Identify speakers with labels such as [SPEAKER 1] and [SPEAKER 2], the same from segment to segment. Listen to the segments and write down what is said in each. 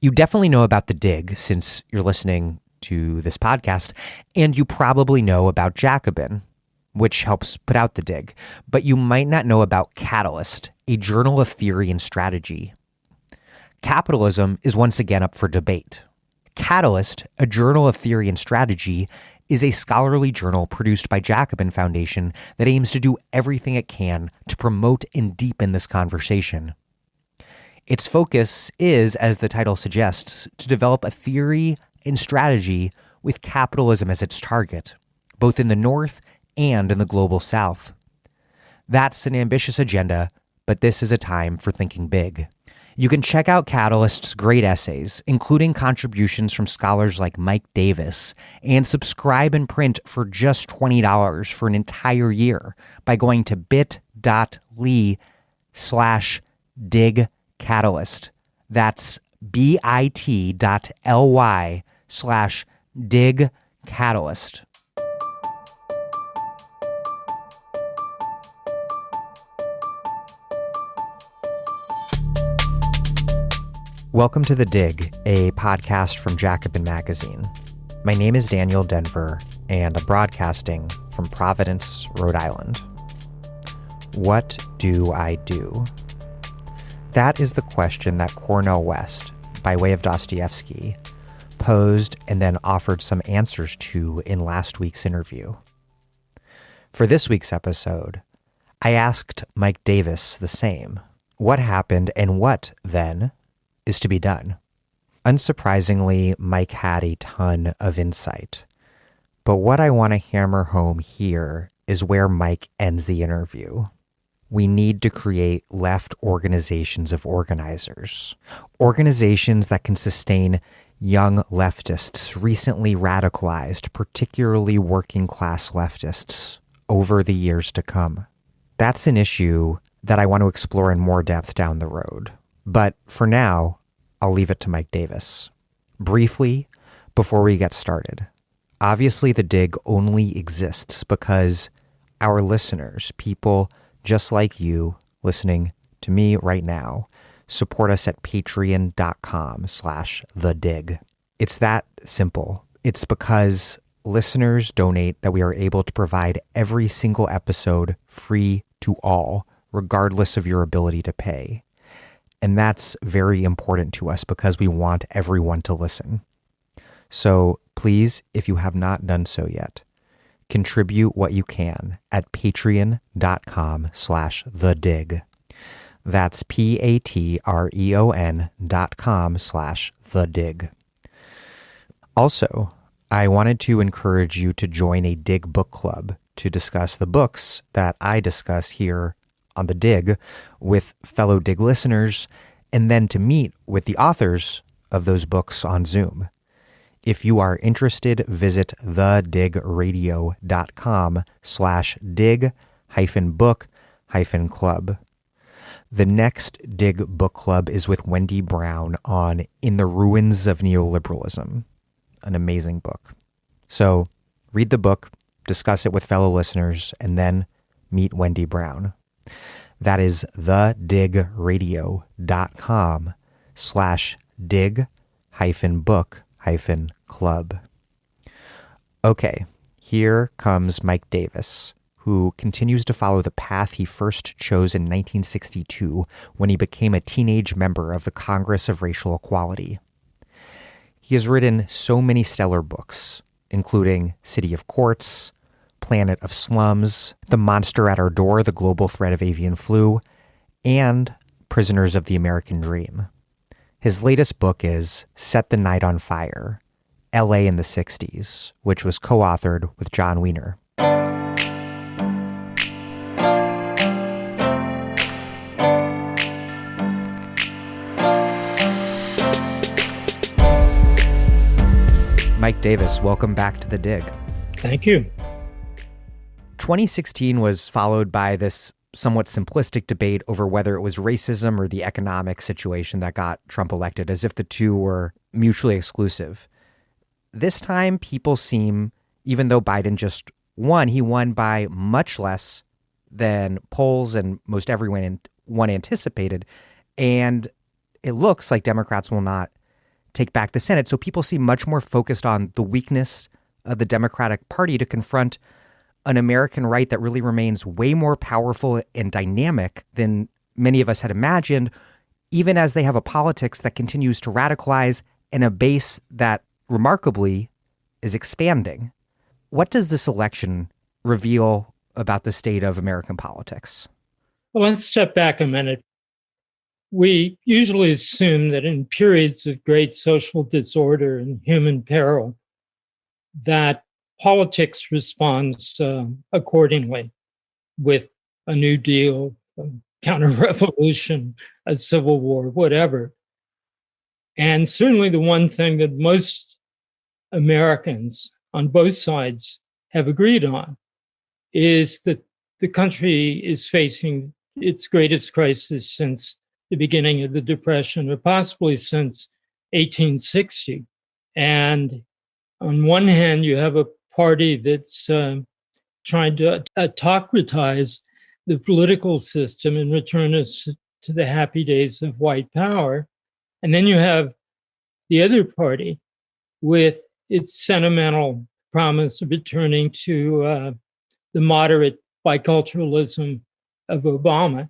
[SPEAKER 1] You definitely know about The Dig since you're listening to this podcast, and you probably know about Jacobin, which helps put out The Dig, but you might not know about Catalyst, a journal of theory and strategy. Capitalism is once again up for debate. Catalyst, a journal of theory and strategy, is a scholarly journal produced by Jacobin Foundation that aims to do everything it can to promote and deepen this conversation. Its focus is, as the title suggests, to develop a theory and strategy with capitalism as its target, both in the North and in the global South. That's an ambitious agenda, but this is a time for thinking big. You can check out Catalyst's great essays, including contributions from scholars like Mike Davis, and subscribe in print for just $20 for an entire year by going to bit.ly/digcatalyst. That's bit.ly/digcatalyst. Welcome to The Dig, a podcast from Jacobin Magazine. My name is Daniel Denver, and I'm broadcasting from Providence, Rhode Island. What do I do? That is the question that Cornel West, by way of Dostoevsky, posed and then offered some answers to in last week's interview. For this week's episode, I asked Mike Davis the same. What happened and what, then, is to be done? Unsurprisingly, Mike had a ton of insight. But what I want to hammer home here is where Mike ends the interview. We need to create left organizations of organizers. Organizations that can sustain young leftists, recently radicalized, particularly working class leftists, over the years to come. That's an issue that I want to explore in more depth down the road. But for now, I'll leave it to Mike Davis. Briefly, before we get started, obviously The Dig only exists because our listeners, people just like you listening to me right now, support us at patreon.com/thedig. It's that simple. It's because listeners donate that we are able to provide every single episode free to all, regardless of your ability to pay. And that's very important to us because we want everyone to listen. So please, if you have not done so yet, contribute what you can at patreon.com/thedig. That's patreon.com/thedig. Also, I wanted to encourage you to join a Dig book club to discuss the books that I discuss here on The Dig with fellow Dig listeners, and then to meet with the authors of those books on Zoom. If you are interested, visit thedigradio.com/dig-book-club. The next Dig book club is with Wendy Brown on In the Ruins of Neoliberalism, an amazing book. So read the book, discuss it with fellow listeners, and then meet Wendy Brown. That is thedigradio.com/dig-book-club. Okay, here comes Mike Davis, who continues to follow the path he first chose in 1962 when he became a teenage member of the Congress of Racial Equality. He has written so many stellar books, including City of Courts, Planet of Slums, The Monster at Our Door, The Global Threat of Avian Flu, and Prisoners of the American Dream. His latest book is Set the Night on Fire, L.A. in the 60s, which was co-authored with John Wiener. Mike Davis, welcome back to The Dig.
[SPEAKER 2] Thank you.
[SPEAKER 1] 2016 was followed by this somewhat simplistic debate over whether it was racism or the economic situation that got Trump elected, as if the two were mutually exclusive. This time, people seem, even though Biden just won, he won by much less than polls and most everyone anticipated. And it looks like Democrats will not take back the Senate. So people seem much more focused on the weakness of the Democratic Party to confront an American right that really remains way more powerful and dynamic than many of us had imagined, even as they have a politics that continues to radicalize and a base that remarkably is expanding. What does this election reveal about the state of American politics?
[SPEAKER 2] Well, let's step back a minute. We usually assume that in periods of great social disorder and human peril, that politics responds accordingly with a New Deal, a counter-revolution, a civil war, whatever. And certainly the one thing that most Americans on both sides have agreed on is that the country is facing its greatest crisis since the beginning of the Depression, or possibly since 1860. And on one hand, you have a party that's trying to autocratize the political system and return us to the happy days of white power. And then you have the other party with its sentimental promise of returning to the moderate biculturalism of Obama.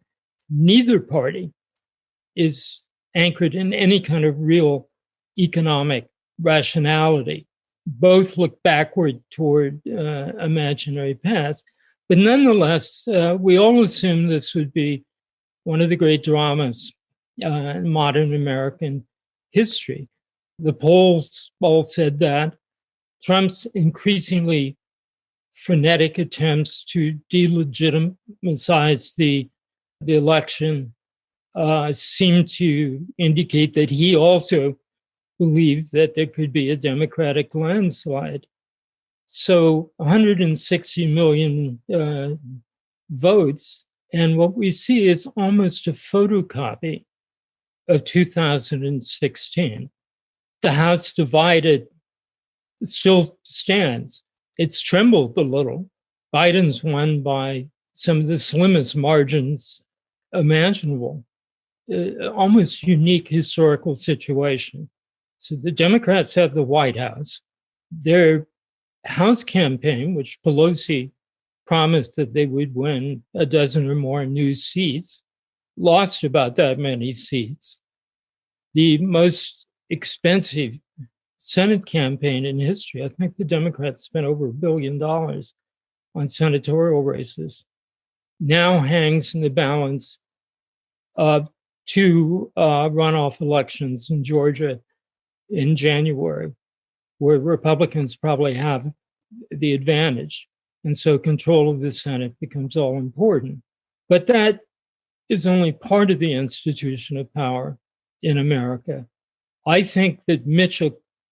[SPEAKER 2] Neither party is anchored in any kind of real economic rationality. Both look backward toward imaginary past. But nonetheless, we all assume this would be one of the great dramas in modern American history. The polls all said that. Trump's increasingly frenetic attempts to delegitimize the election seem to indicate that he also believed that there could be a Democratic landslide. So 160 million votes, and what we see is almost a photocopy of 2016. The House divided still stands. It's trembled a little. Biden's won by some of the slimmest margins imaginable. Almost unique historical situation. So the Democrats have the White House. Their House campaign, which Pelosi promised that they would win a dozen or more new seats, lost about that many seats. The most expensive Senate campaign in history, I think the Democrats spent over $1 billion on senatorial races, now hangs in the balance of two runoff elections in Georgia in January, where Republicans probably have the advantage. And so control of the Senate becomes all important. But that is only part of the institution of power in America. I think that Mitch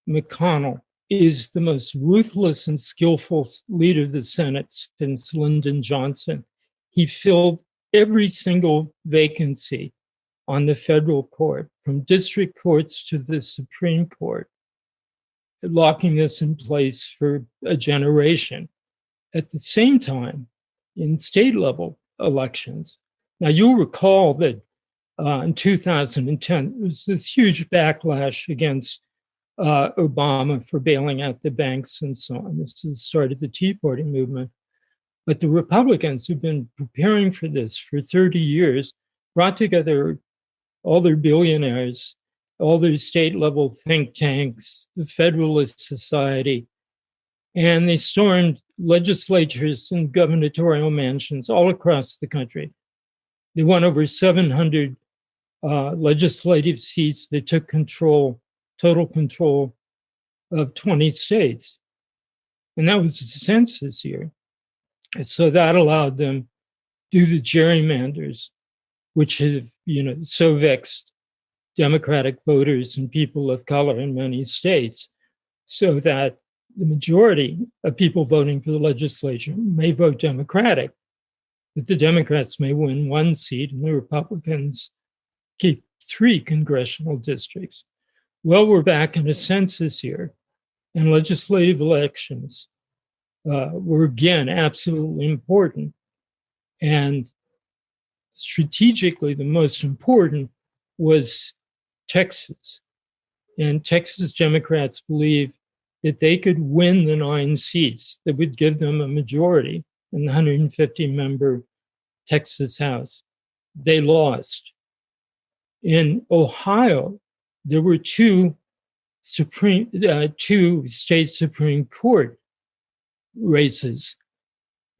[SPEAKER 2] McConnell is the most ruthless and skillful leader of the Senate since Lyndon Johnson. He filled every single vacancy on the federal court, from district courts to the Supreme Court, locking this in place for a generation. At the same time, in state level elections, now you'll recall that in 2010, there was this huge backlash against Obama for bailing out the banks and so on. This has started the Tea Party movement. But the Republicans who've been preparing for this for 30 years brought together all their billionaires, all their state level think tanks, the Federalist Society, and they stormed legislatures and gubernatorial mansions all across the country. They won over 700 legislative seats. They took total control of 20 states. And that was the census year. And so that allowed them to do the gerrymanders, which have, so vexed Democratic voters and people of color in many states, so that the majority of people voting for the legislature may vote Democratic, but the Democrats may win one seat and the Republicans keep 3 congressional districts. Well, we're back in a census year, and legislative elections were again absolutely important. And strategically, the most important was Texas. And Texas Democrats believed that they could win the 9 seats that would give them a majority in the 150-member Texas House. They lost. In Ohio, there were two state Supreme Court races,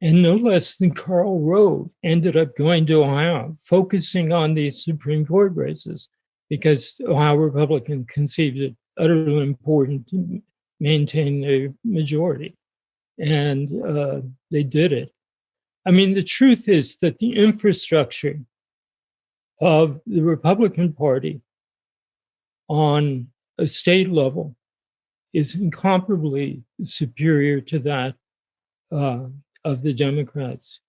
[SPEAKER 2] and no less than Karl Rove ended up going to Ohio, focusing on these Supreme Court races, because Ohio Republicans conceived it utterly important to maintain their majority. And they did it. I mean, the truth is that the infrastructure of the Republican Party on a state level is incomparably superior to that of the Democrats.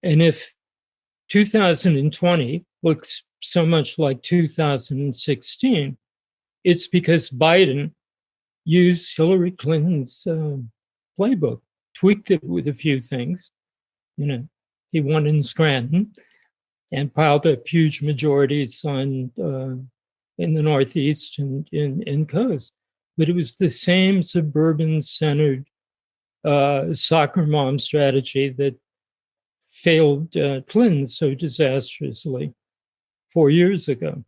[SPEAKER 2] And if 2020 looks so much like 2016, it's because Biden used Hillary Clinton's playbook, tweaked it with a few things. You know, he won in Scranton and piled up huge majorities on in the Northeast and in coast. But it was the same suburban-centered soccer mom strategy that failed Clinton so disastrously 4 years ago.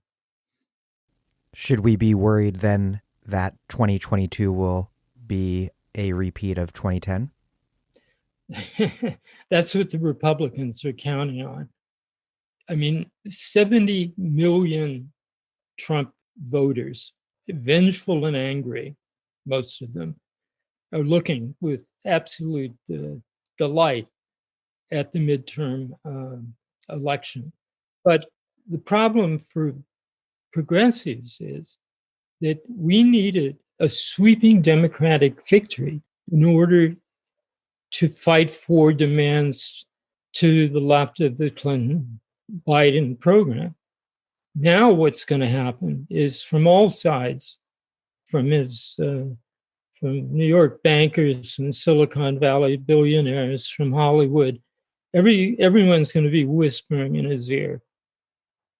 [SPEAKER 1] Should we be worried then that 2022 will be a repeat of 2010?
[SPEAKER 2] That's what the Republicans are counting on. I mean, 70 million Trump voters, vengeful and angry, most of them, are looking with absolute delight at the midterm election. But the problem for progressives is that we needed a sweeping Democratic victory in order to fight for demands to the left of the Clinton-Biden program. Now what's going to happen is from all sides, from New York bankers and Silicon Valley billionaires, from Hollywood, everyone's going to be whispering in his ear,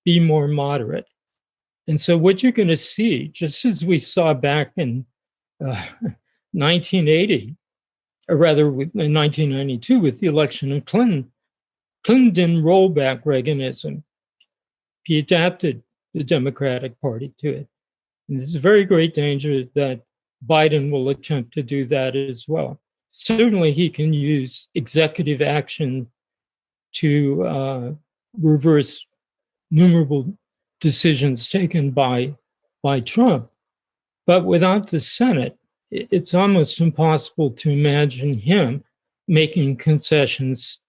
[SPEAKER 2] be more moderate. And so what you're going to see, just as we saw back in 1980, or rather in 1992 with the election of Clinton, Clinton didn't roll back Reaganism. He adapted the Democratic Party to it. And there's a very great danger that Biden will attempt to do that as well. Certainly, he can use executive action to reverse numerable decisions taken by Trump. But without the Senate, it's almost impossible to imagine him making concessions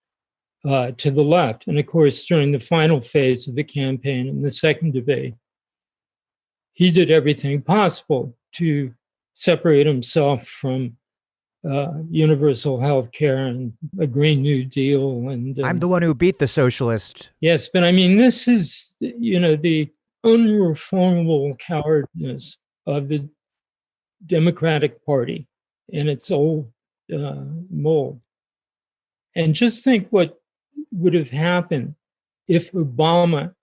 [SPEAKER 2] to the left. And of course, during the final phase of the campaign in the second debate, he did everything possible to separate himself from universal health care and a Green New Deal. And
[SPEAKER 1] I'm the one who beat the socialist.
[SPEAKER 2] Yes, but I mean, this is, the unreformable cowardness of the Democratic Party in its old mold. And just think what would have happened if Obama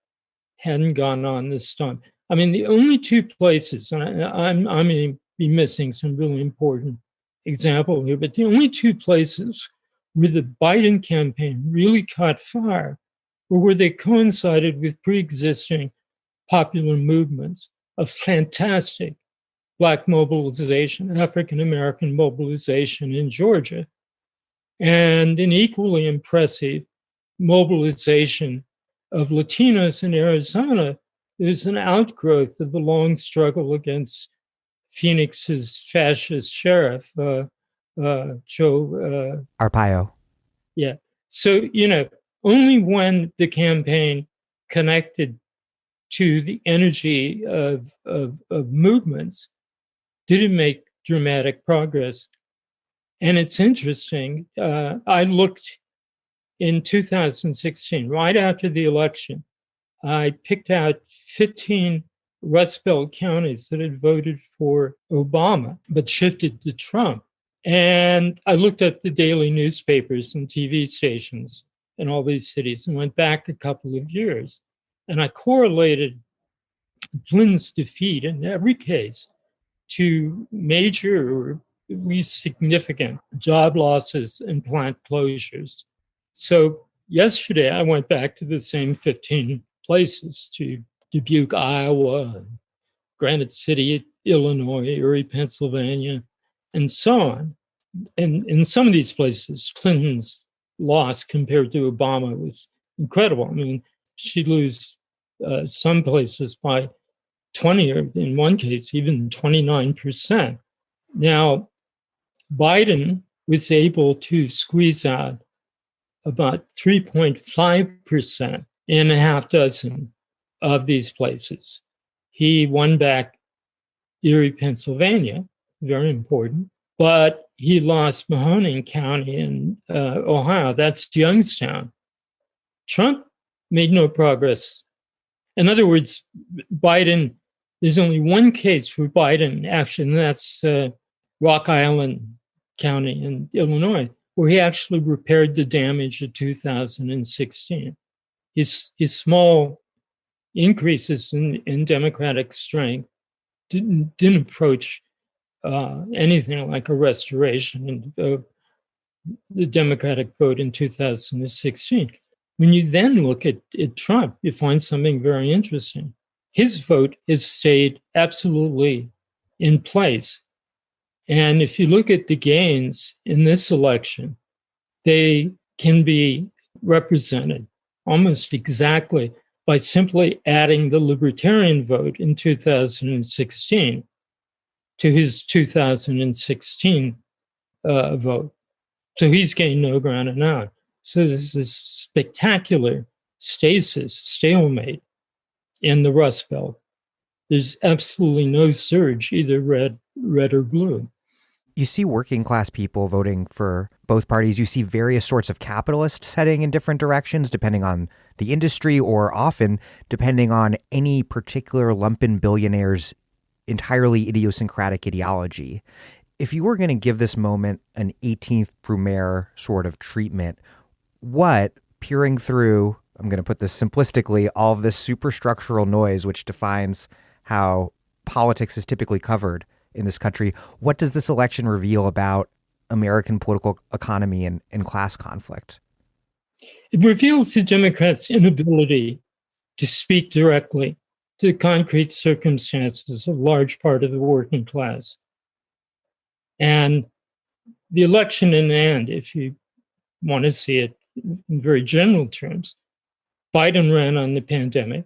[SPEAKER 2] hadn't gone on this stunt. I mean, the only two places, and I may be missing some really important example here, but the only two places where the Biden campaign really caught fire were where they coincided with pre-existing popular movements of fantastic Black mobilization, African-American mobilization in Georgia, and an equally impressive mobilization of Latinos in Arizona. There's an outgrowth of the long struggle against Phoenix's fascist sheriff, Joe
[SPEAKER 1] Arpaio.
[SPEAKER 2] Yeah. So, only when the campaign connected to the energy of movements did it make dramatic progress. And it's interesting. I looked in 2016, right after the election, I picked out 15 Rust Belt counties that had voted for Obama, but shifted to Trump. And I looked up the daily newspapers and TV stations in all these cities and went back a couple of years. And I correlated Clinton's defeat in every case to major or at least significant job losses and plant closures. So yesterday, I went back to the same 15 places, to Dubuque, Iowa, Granite City, Illinois, Erie, Pennsylvania, and so on. And in some of these places, Clinton's loss compared to Obama was incredible. I mean, she'd lose some places by 20, or in one case, even 29%. Now, Biden was able to squeeze out about 3.5% in a half dozen of these places. He won back Erie, Pennsylvania, very important, but he lost Mahoning County in Ohio. That's Youngstown. Trump made no progress. In other words, Biden, there's only one case for Biden, actually, and that's Rock Island County in Illinois, where he actually repaired the damage of 2016. His small increases in Democratic strength didn't approach anything like a restoration of the Democratic vote in 2016. When you then look at Trump, you find something very interesting. His vote has stayed absolutely in place. And if you look at the gains in this election, they can be represented almost exactly by simply adding the Libertarian vote in 2016 to his 2016 vote. So he's gained no ground now. So there's this spectacular stalemate in the Rust Belt. There's absolutely no surge, either red or blue.
[SPEAKER 1] You see working class people voting for both parties. You see various sorts of capitalists heading in different directions, depending on the industry, or often depending on any particular lumpen billionaire's entirely idiosyncratic ideology. If you were going to give this moment an 18th Brumaire sort of treatment, what, peering through, I'm going to put this simplistically, all of this superstructural noise which defines how politics is typically covered in this country, what does this election reveal about American political economy and class conflict?
[SPEAKER 2] It reveals the Democrats' inability to speak directly to the concrete circumstances of a large part of the working class. And the election in the end, if you want to see it in very general terms, Biden ran on the pandemic,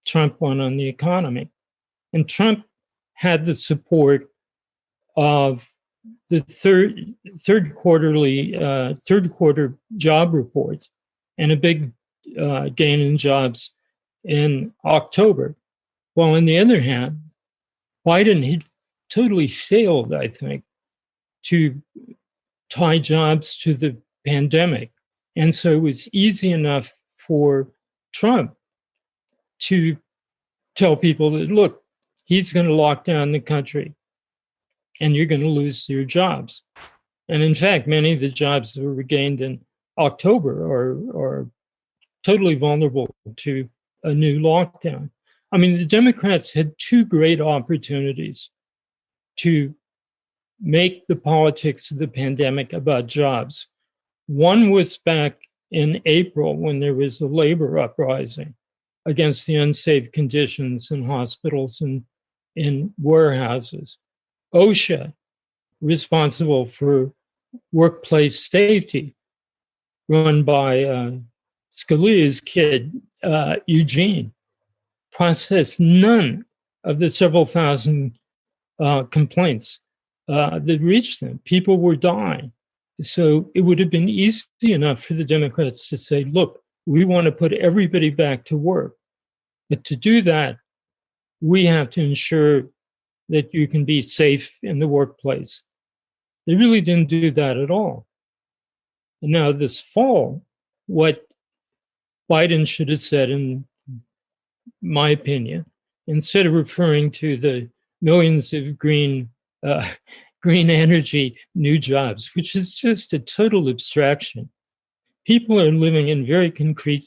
[SPEAKER 2] Trump won on the economy. And Trump had the support of the third quarter job reports and a big gain in jobs in October. While on the other hand, Biden had totally failed, I think, to tie jobs to the pandemic. And so it was easy enough for Trump to tell people that, look, he's going to lock down the country and you're going to lose your jobs. And in fact, many of the jobs that were regained in October are totally vulnerable to a new lockdown. I mean, the Democrats had two great opportunities to make the politics of the pandemic about jobs. One was back in April when there was a labor uprising against the unsafe conditions in hospitals and in warehouses. OSHA, responsible for workplace safety, run by Scalia's kid, Eugene, processed none of the several thousand complaints that reached them. People were dying. So it would have been easy enough for the Democrats to say, look, we want to put everybody back to work. But to do that, we have to ensure that you can be safe in the workplace. They really didn't do that at all. And now this fall, what Biden should have said, in my opinion, instead of referring to the millions of green energy new jobs, which is just a total abstraction. People are living in very concrete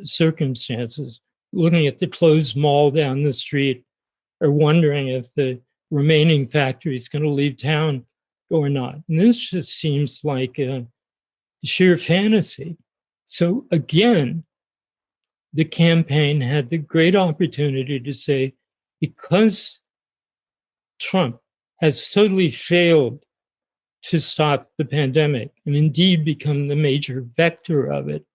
[SPEAKER 2] circumstances, looking at the closed mall down the street, or wondering if the remaining factories going to leave town or not. And this just seems like a sheer fantasy. So again, the campaign had the great opportunity to say, because Trump has totally failed to stop the pandemic and indeed become the major vector of it,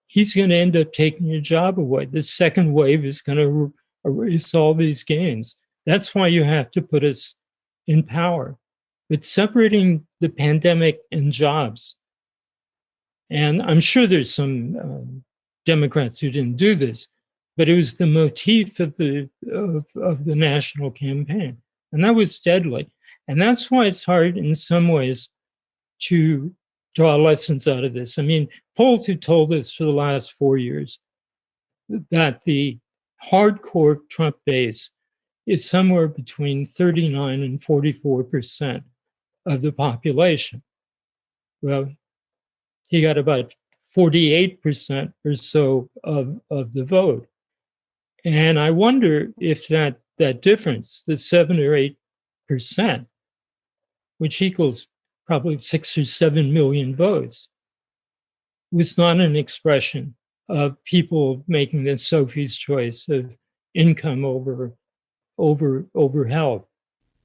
[SPEAKER 2] he's going to end up taking your job away. The second wave is going to erase all these gains. That's why you have to put us in power. But separating the pandemic and jobs, and I'm sure there's some Democrats who didn't do this, but it was the motif of the national campaign, and that was deadly. And that's why it's hard in some ways to draw lessons out of this. I mean, polls have told us for the last 4 years that the hardcore Trump base is somewhere between 39 and 44% of the population. Well, he got about 48% or so of the vote. And I wonder if that difference, the 7 or 8%, which equals probably 6 or 7 million votes, was not an expression of people making this Sophie's choice of income over health.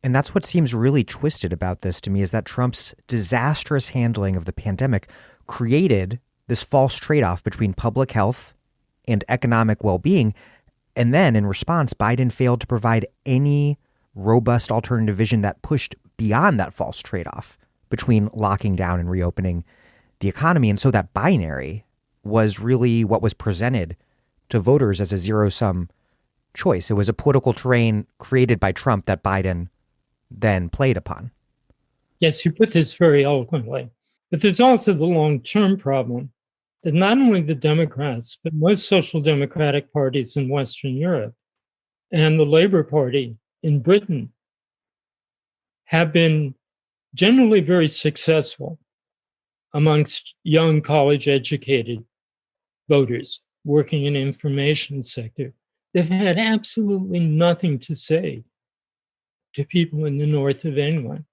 [SPEAKER 1] And that's what seems really twisted about this to me, is that Trump's disastrous handling of the pandemic created this false trade-off between public health and economic well-being. And then in response, Biden failed to provide any robust alternative vision that pushed beyond that false trade-off between locking down and reopening the economy. And so that binary was really what was presented to voters as a zero-sum choice. It was a political terrain created by Trump that Biden then played upon.
[SPEAKER 2] Yes, you put this very eloquently. But there's also the long-term problem that not only the Democrats, but most social democratic parties in Western Europe and the Labour Party in Britain have been generally very successful amongst young college-educated voters working in the information sector. They've had absolutely nothing to say to people in the north of England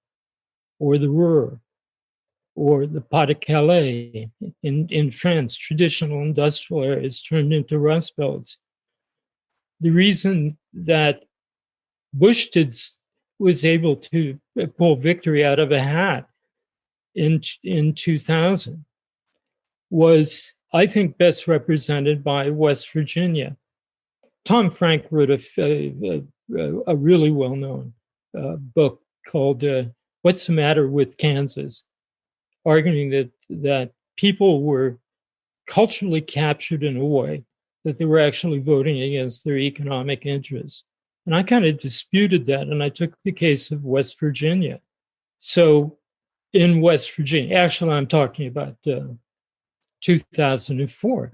[SPEAKER 2] or the Ruhr or the Pas-de-Calais in France, traditional industrial areas turned into Rust Belts. The reason that Bush was able to pull victory out of a hat in 2000 was, I think, best represented by West Virginia. Tom Frank wrote a really well-known book called What's the Matter with Kansas?, arguing that people were culturally captured in a way that they were actually voting against their economic interests. And I kind of disputed that, and I took the case of West Virginia. So in West Virginia, actually I'm talking about 2004.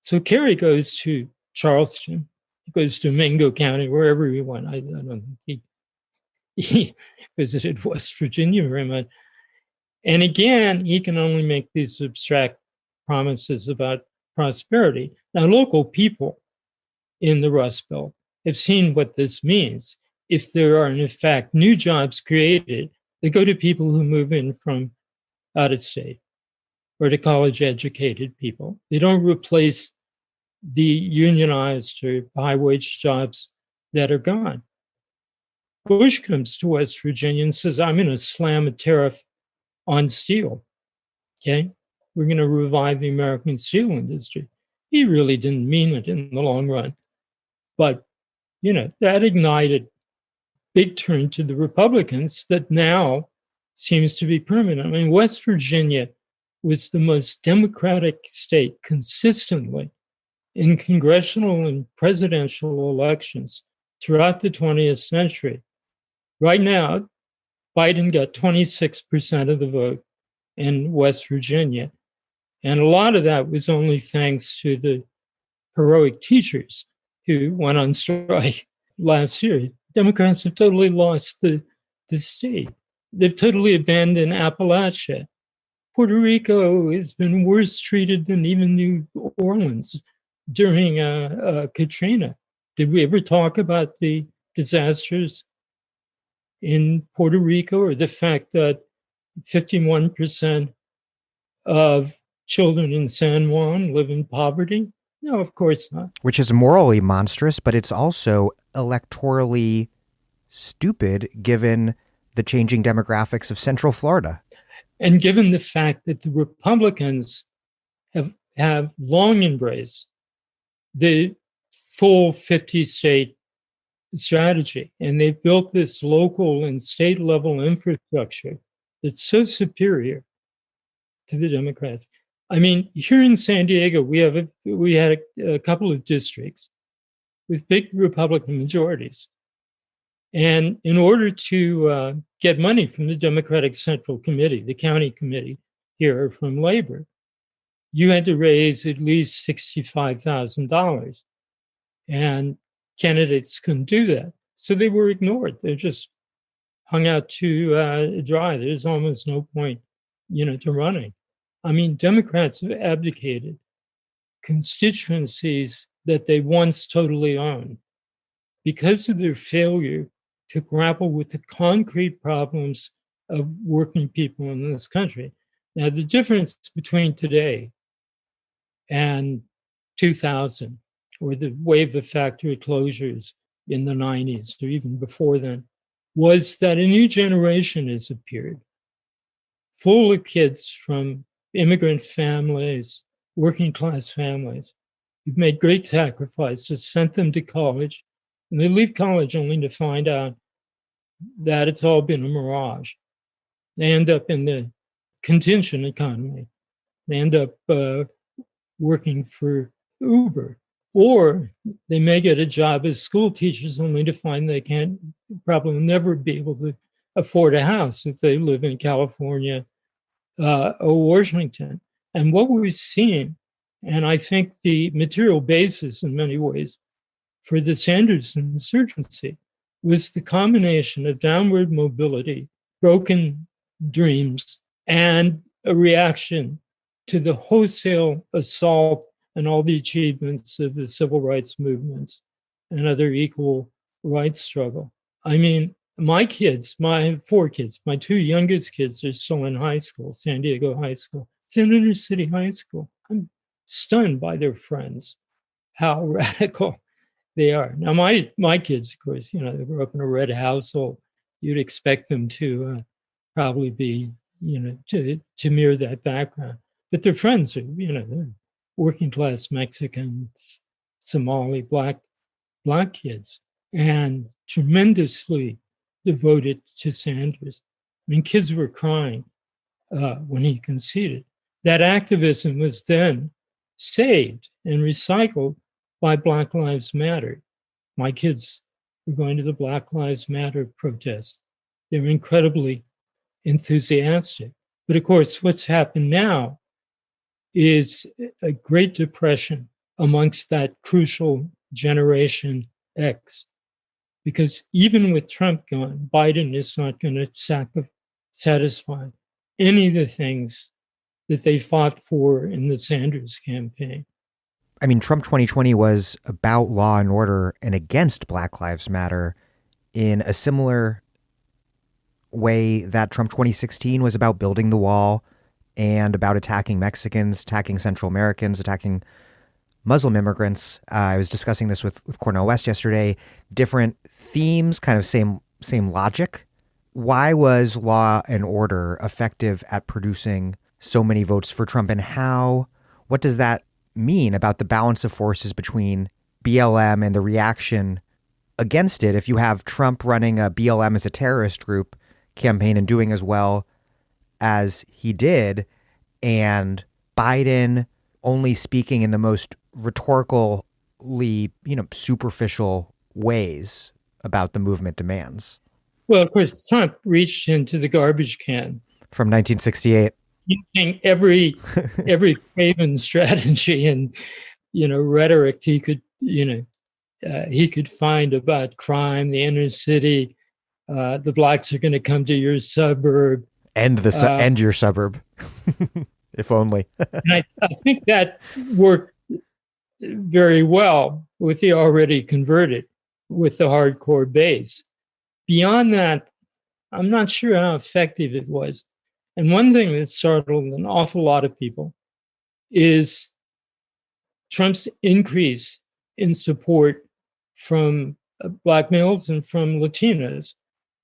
[SPEAKER 2] So Kerry goes to Charleston, he goes to Mingo County, wherever he went. I don't think he visited West Virginia very much. And again, he can only make these abstract promises about prosperity. Now, local people in the Rust Belt have seen what this means. If there are, in fact, new jobs created, they go to people who move in from out of state or to college-educated people. They don't replace the unionized or high-wage jobs that are gone. Bush comes to West Virginia and says, I'm going to slam a tariff on steel, okay? We're going to revive the American steel industry. He really didn't mean it in the long run. But, that ignited big turn to the Republicans that now seems to be permanent. I mean, West Virginia was the most democratic state consistently in congressional and presidential elections throughout the 20th century. Right now, Biden got 26% of the vote in West Virginia. And a lot of that was only thanks to the heroic teachers who went on strike last year. Democrats have totally lost the state. They've totally abandoned Appalachia. Puerto Rico has been worse treated than even New Orleans during Katrina. Did we ever talk about the disasters in Puerto Rico, or the fact that 51% of children in San Juan live in poverty? No, of course not.
[SPEAKER 1] Which is morally monstrous, but it's also electorally stupid given the changing demographics of Central Florida.
[SPEAKER 2] And given the fact that the Republicans have long embraced the full 50-state strategy, and they've built this local and state level infrastructure that's so superior to the Democrats. I mean, here in San Diego, we had a couple of districts with big Republican majorities. And in order to get money from the Democratic Central Committee, the county committee here from Labor, you had to raise at least $65,000. And candidates couldn't do that. So they were ignored. They're just hung out to dry. There's almost no point, to running. I mean, Democrats have abdicated constituencies that they once totally owned because of their failure to grapple with the concrete problems of working people in this country. Now, the difference between today and 2000, or the wave of factory closures in the 90s, or even before then, was that a new generation has appeared, full of kids from immigrant families, working class families, who've made great sacrifices, sent them to college, and they leave college only to find out that it's all been a mirage. They end up in the contingent economy. They end up working for Uber, or they may get a job as school teachers only to find they can't probably never be able to afford a house if they live in California or Washington. And what we're seeing, and I think the material basis in many ways for the Sanders insurgency, was the combination of downward mobility, broken dreams, and a reaction to the wholesale assault and all the achievements of the civil rights movements and other equal rights struggle. I mean, my kids, my 4 kids, my 2 youngest kids are still in high school, San Diego High School. It's an inner city high school. I'm stunned by their friends, how radical they are. Now, my kids, of course, they grew up in a red household. You'd expect them to probably be, to mirror that background. But their friends are, they're working class Mexicans, Somali, black kids, and tremendously devoted to Sanders. I mean, kids were crying when he conceded. That activism was then saved and recycled by Black Lives Matter. My kids were going to the Black Lives Matter protest. They're incredibly enthusiastic. But of course, what's happened now is a Great Depression amongst that crucial Generation X. Because even with Trump gone, Biden is not going to satisfy any of the things that they fought for in the Sanders campaign.
[SPEAKER 1] I mean, Trump 2020 was about law and order and against Black Lives Matter in a similar way that Trump 2016 was about building the wall and about attacking Mexicans, attacking Central Americans, attacking Muslim immigrants. I was discussing this with Cornel West yesterday. Different themes, kind of same logic. Why was law and order effective at producing so many votes for Trump, and what does that mean about the balance of forces between BLM and the reaction against it if you have Trump running a BLM as a terrorist group campaign and doing as well as he did, and Biden only speaking in the most rhetorically, superficial ways about the movement demands?
[SPEAKER 2] Well, of course, Trump reached into the garbage can
[SPEAKER 1] from 1968.
[SPEAKER 2] Using every Craven strategy and rhetoric he could find about crime, the inner city, the blacks are going to come to your suburb,
[SPEAKER 1] end your suburb, if only.
[SPEAKER 2] And I think that worked very well with the already converted, with the hardcore base. Beyond that, I'm not sure how effective it was. And one thing that startled an awful lot of people is Trump's increase in support from Black males and from Latinos.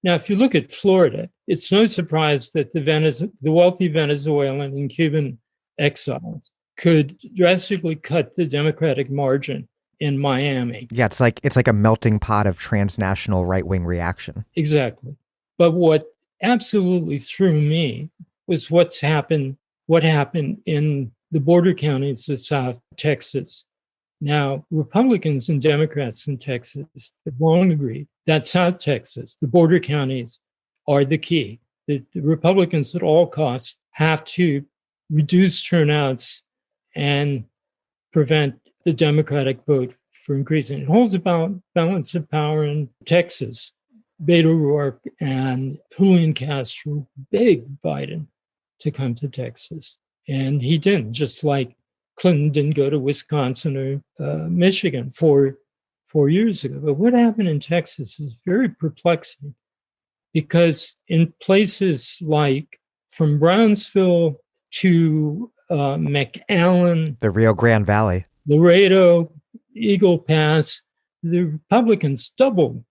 [SPEAKER 2] Now, if you look at Florida, it's no surprise that the wealthy Venezuelan and Cuban exiles could drastically cut the Democratic margin in Miami.
[SPEAKER 1] Yeah, it's like a melting pot of transnational right-wing reaction.
[SPEAKER 2] Exactly. But what absolutely threw me was what happened in the border counties of South Texas. Now, Republicans and Democrats in Texas have long agreed that South Texas, the border counties, are the key. The Republicans at all costs have to reduce turnouts and prevent the Democratic vote from increasing. It holds about balance of power in Texas. Beto O'Rourke and Julian Castro begged Biden to come to Texas. And he didn't, just like Clinton didn't go to Wisconsin or Michigan 4 years ago. But what happened in Texas is very perplexing, because in places like from Brownsville to McAllen,
[SPEAKER 1] the Rio Grande Valley,
[SPEAKER 2] Laredo, Eagle Pass, the Republicans doubled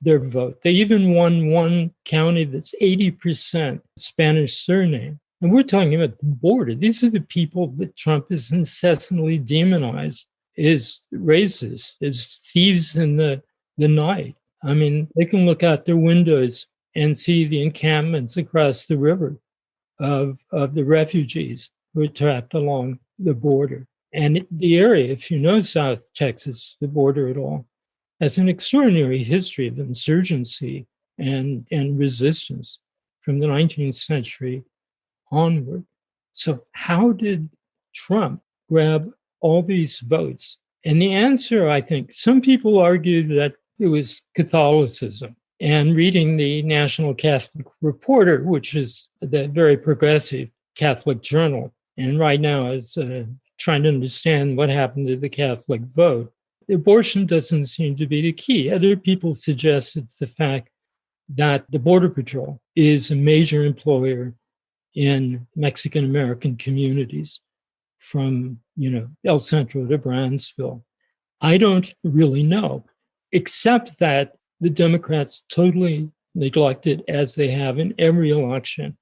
[SPEAKER 2] their vote. They even won one county that's 80% Spanish surname. And we're talking about the border. These are the people that Trump has incessantly demonized as racist, as thieves in the night. I mean, they can look out their windows and see the encampments across the river of the refugees who are trapped along the border. And the area, if you know South Texas, the border at all, has an extraordinary history of insurgency and resistance from the 19th century onward. So how did Trump grab all these votes? And the answer, I think, some people argue that it was Catholicism. And reading the National Catholic Reporter, which is the very progressive Catholic journal, and right now is trying to understand what happened to the Catholic vote, abortion doesn't seem to be the key. Other people suggest it's the fact that the Border Patrol is a major employer in Mexican-American communities from, El Centro to Brownsville. I don't really know, except that the Democrats totally neglected, as they have in every election,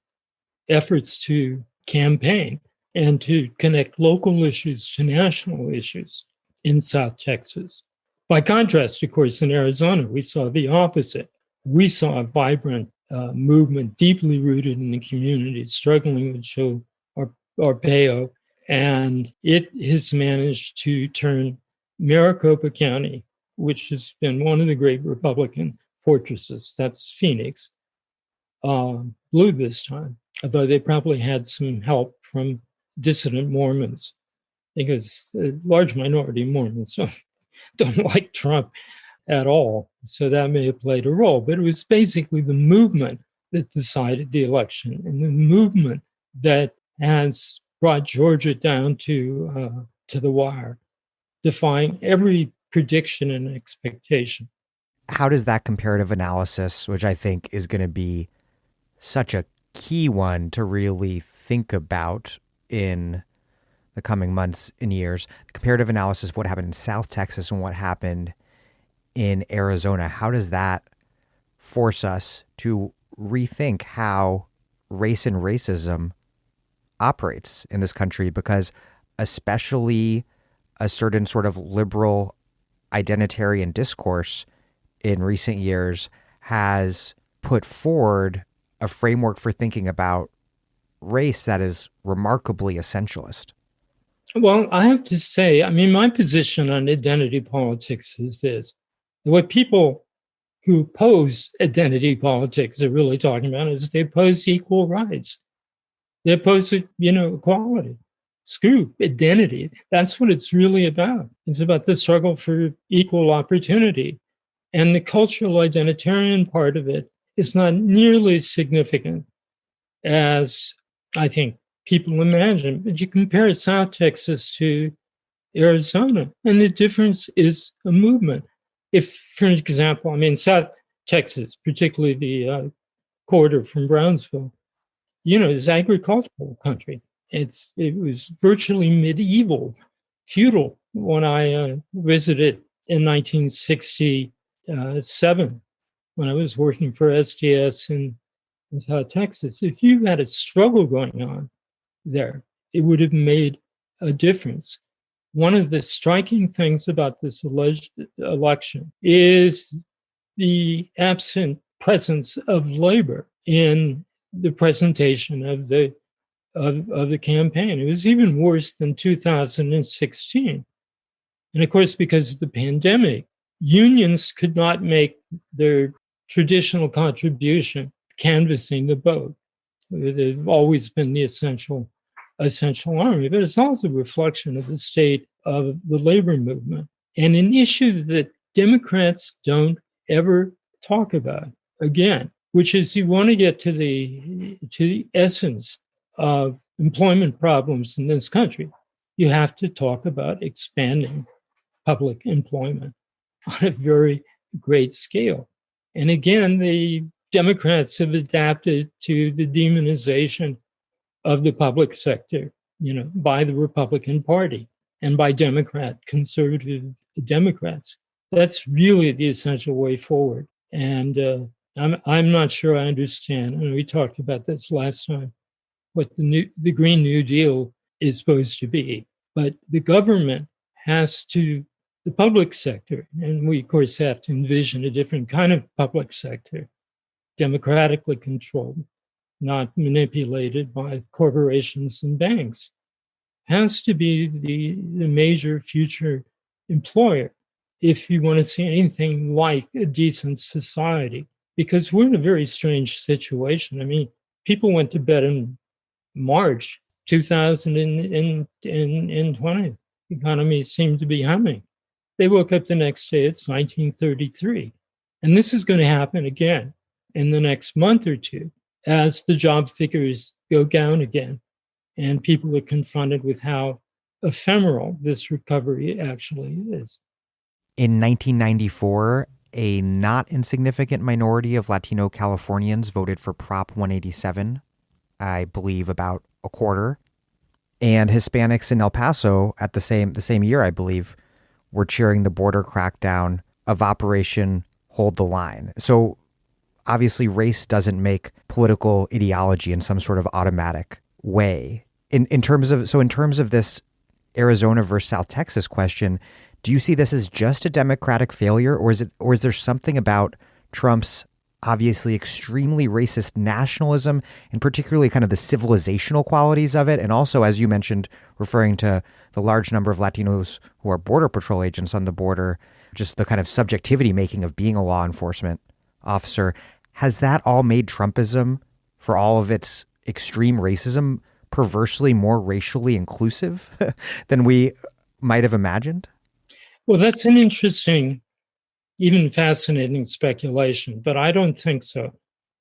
[SPEAKER 2] efforts to campaign and to connect local issues to national issues in South Texas. By contrast, of course, in Arizona, we saw the opposite. We saw a vibrant movement deeply rooted in the community, struggling with Joe Arpaio, and it has managed to turn Maricopa County, which has been one of the great Republican fortresses, that's Phoenix, blue this time, although they probably had some help from dissident Mormons, because a large minority of Mormons don't like Trump at all. So that may have played a role. But it was basically the movement that decided the election, and the movement that has brought Georgia down to the wire, defying every prediction and expectation.
[SPEAKER 1] How does that comparative analysis, which I think is going to be such a key one to really think about in the coming months and years, the comparative analysis of what happened in South Texas and what happened in Arizona, how does that force us to rethink how race and racism operates in this country? Because especially a certain sort of liberal identitarian discourse in recent years has put forward a framework for thinking about race that is remarkably essentialist.
[SPEAKER 2] Well, I have to say, my position on identity politics is this. What people who oppose identity politics are really talking about is they oppose equal rights. They oppose, equality. Screw identity. That's what it's really about. It's about the struggle for equal opportunity. And the cultural identitarian part of it is not nearly as significant as I think people imagine. But you compare South Texas to Arizona, and the difference is a movement. If, for example, South Texas, particularly the quarter from Brownsville, is agricultural country. It was virtually medieval, feudal when I visited in 1967 when I was working for SDS in South Texas. If you had a struggle going on there, it would have made a difference. One of the striking things about this alleged election is the absent presence of labor in the presentation of the campaign. It was even worse than 2016. And of course, because of the pandemic, unions could not make their traditional contribution canvassing the vote. They've always been the essential army, but it's also a reflection of the state of the labor movement and an issue that Democrats don't ever talk about again, which is you want to get to the essence of employment problems in this country. You have to talk about expanding public employment on a very great scale. And again, the Democrats have adapted to the demonization of the public sector, by the Republican Party and by conservative Democrats. That's really the essential way forward. And I'm not sure I understand. And we talked about this last time, what the Green New Deal is supposed to be. But the government the public sector, and we of course have to envision a different kind of public sector, democratically controlled, not manipulated by corporations and banks, has to be the major future employer if you want to see anything like a decent society. Because we're in a very strange situation. I mean, people went to bed in March 2020. The economy seemed to be humming. They woke up the next day, it's 1933. And this is going to happen again in the next month or two as the job figures go down again and people are confronted with how ephemeral this recovery actually is.
[SPEAKER 1] In 1994, a not insignificant minority of Latino Californians voted for Prop 187, I believe about a quarter. And Hispanics in El Paso at the same year, I believe, were cheering the border crackdown of Operation Hold the Line. So obviously race doesn't make political ideology in some sort of automatic way. In terms of this Arizona versus South Texas question, do you see this as just a Democratic failure, or is there something about Trump's obviously extremely racist nationalism and particularly kind of the civilizational qualities of it, and also, as you mentioned, referring to the large number of Latinos who are Border Patrol agents on the border, just the kind of subjectivity making of being a law enforcement officer, has that all made Trumpism, for all of its extreme racism, perversely more racially inclusive than we might have imagined?
[SPEAKER 2] Well, that's an interesting, even fascinating speculation, but I don't think so.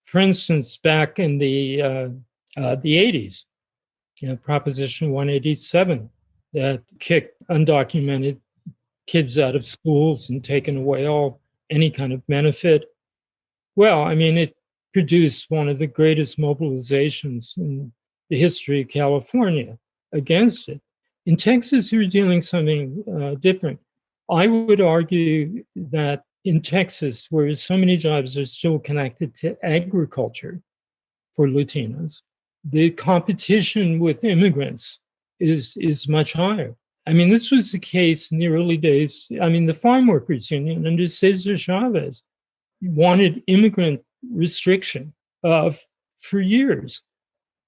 [SPEAKER 2] For instance, back in the 80s, Proposition 187 that kicked undocumented kids out of schools and taken away any kind of benefit. Well, I mean, it produced one of the greatest mobilizations in the history of California against it. In Texas, you're dealing something different. I would argue that in Texas, where so many jobs are still connected to agriculture for Latinos, the competition with immigrants is much higher. I mean, this was the case in the early days. I mean, the Farm Workers Union under Cesar Chavez wanted immigrant restriction for years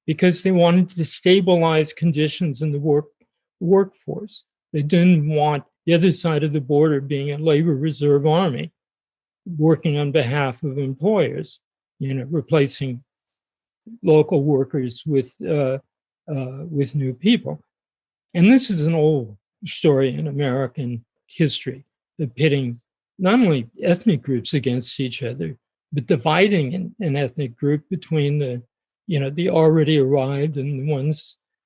[SPEAKER 2] because they wanted to stabilize conditions in the workforce. They didn't want the other side of the border being a labor reserve army working on behalf of employers, replacing local workers with new people. And this is an old story in American history, of pitting not only ethnic groups against each other, but dividing an ethnic group between the already arrived and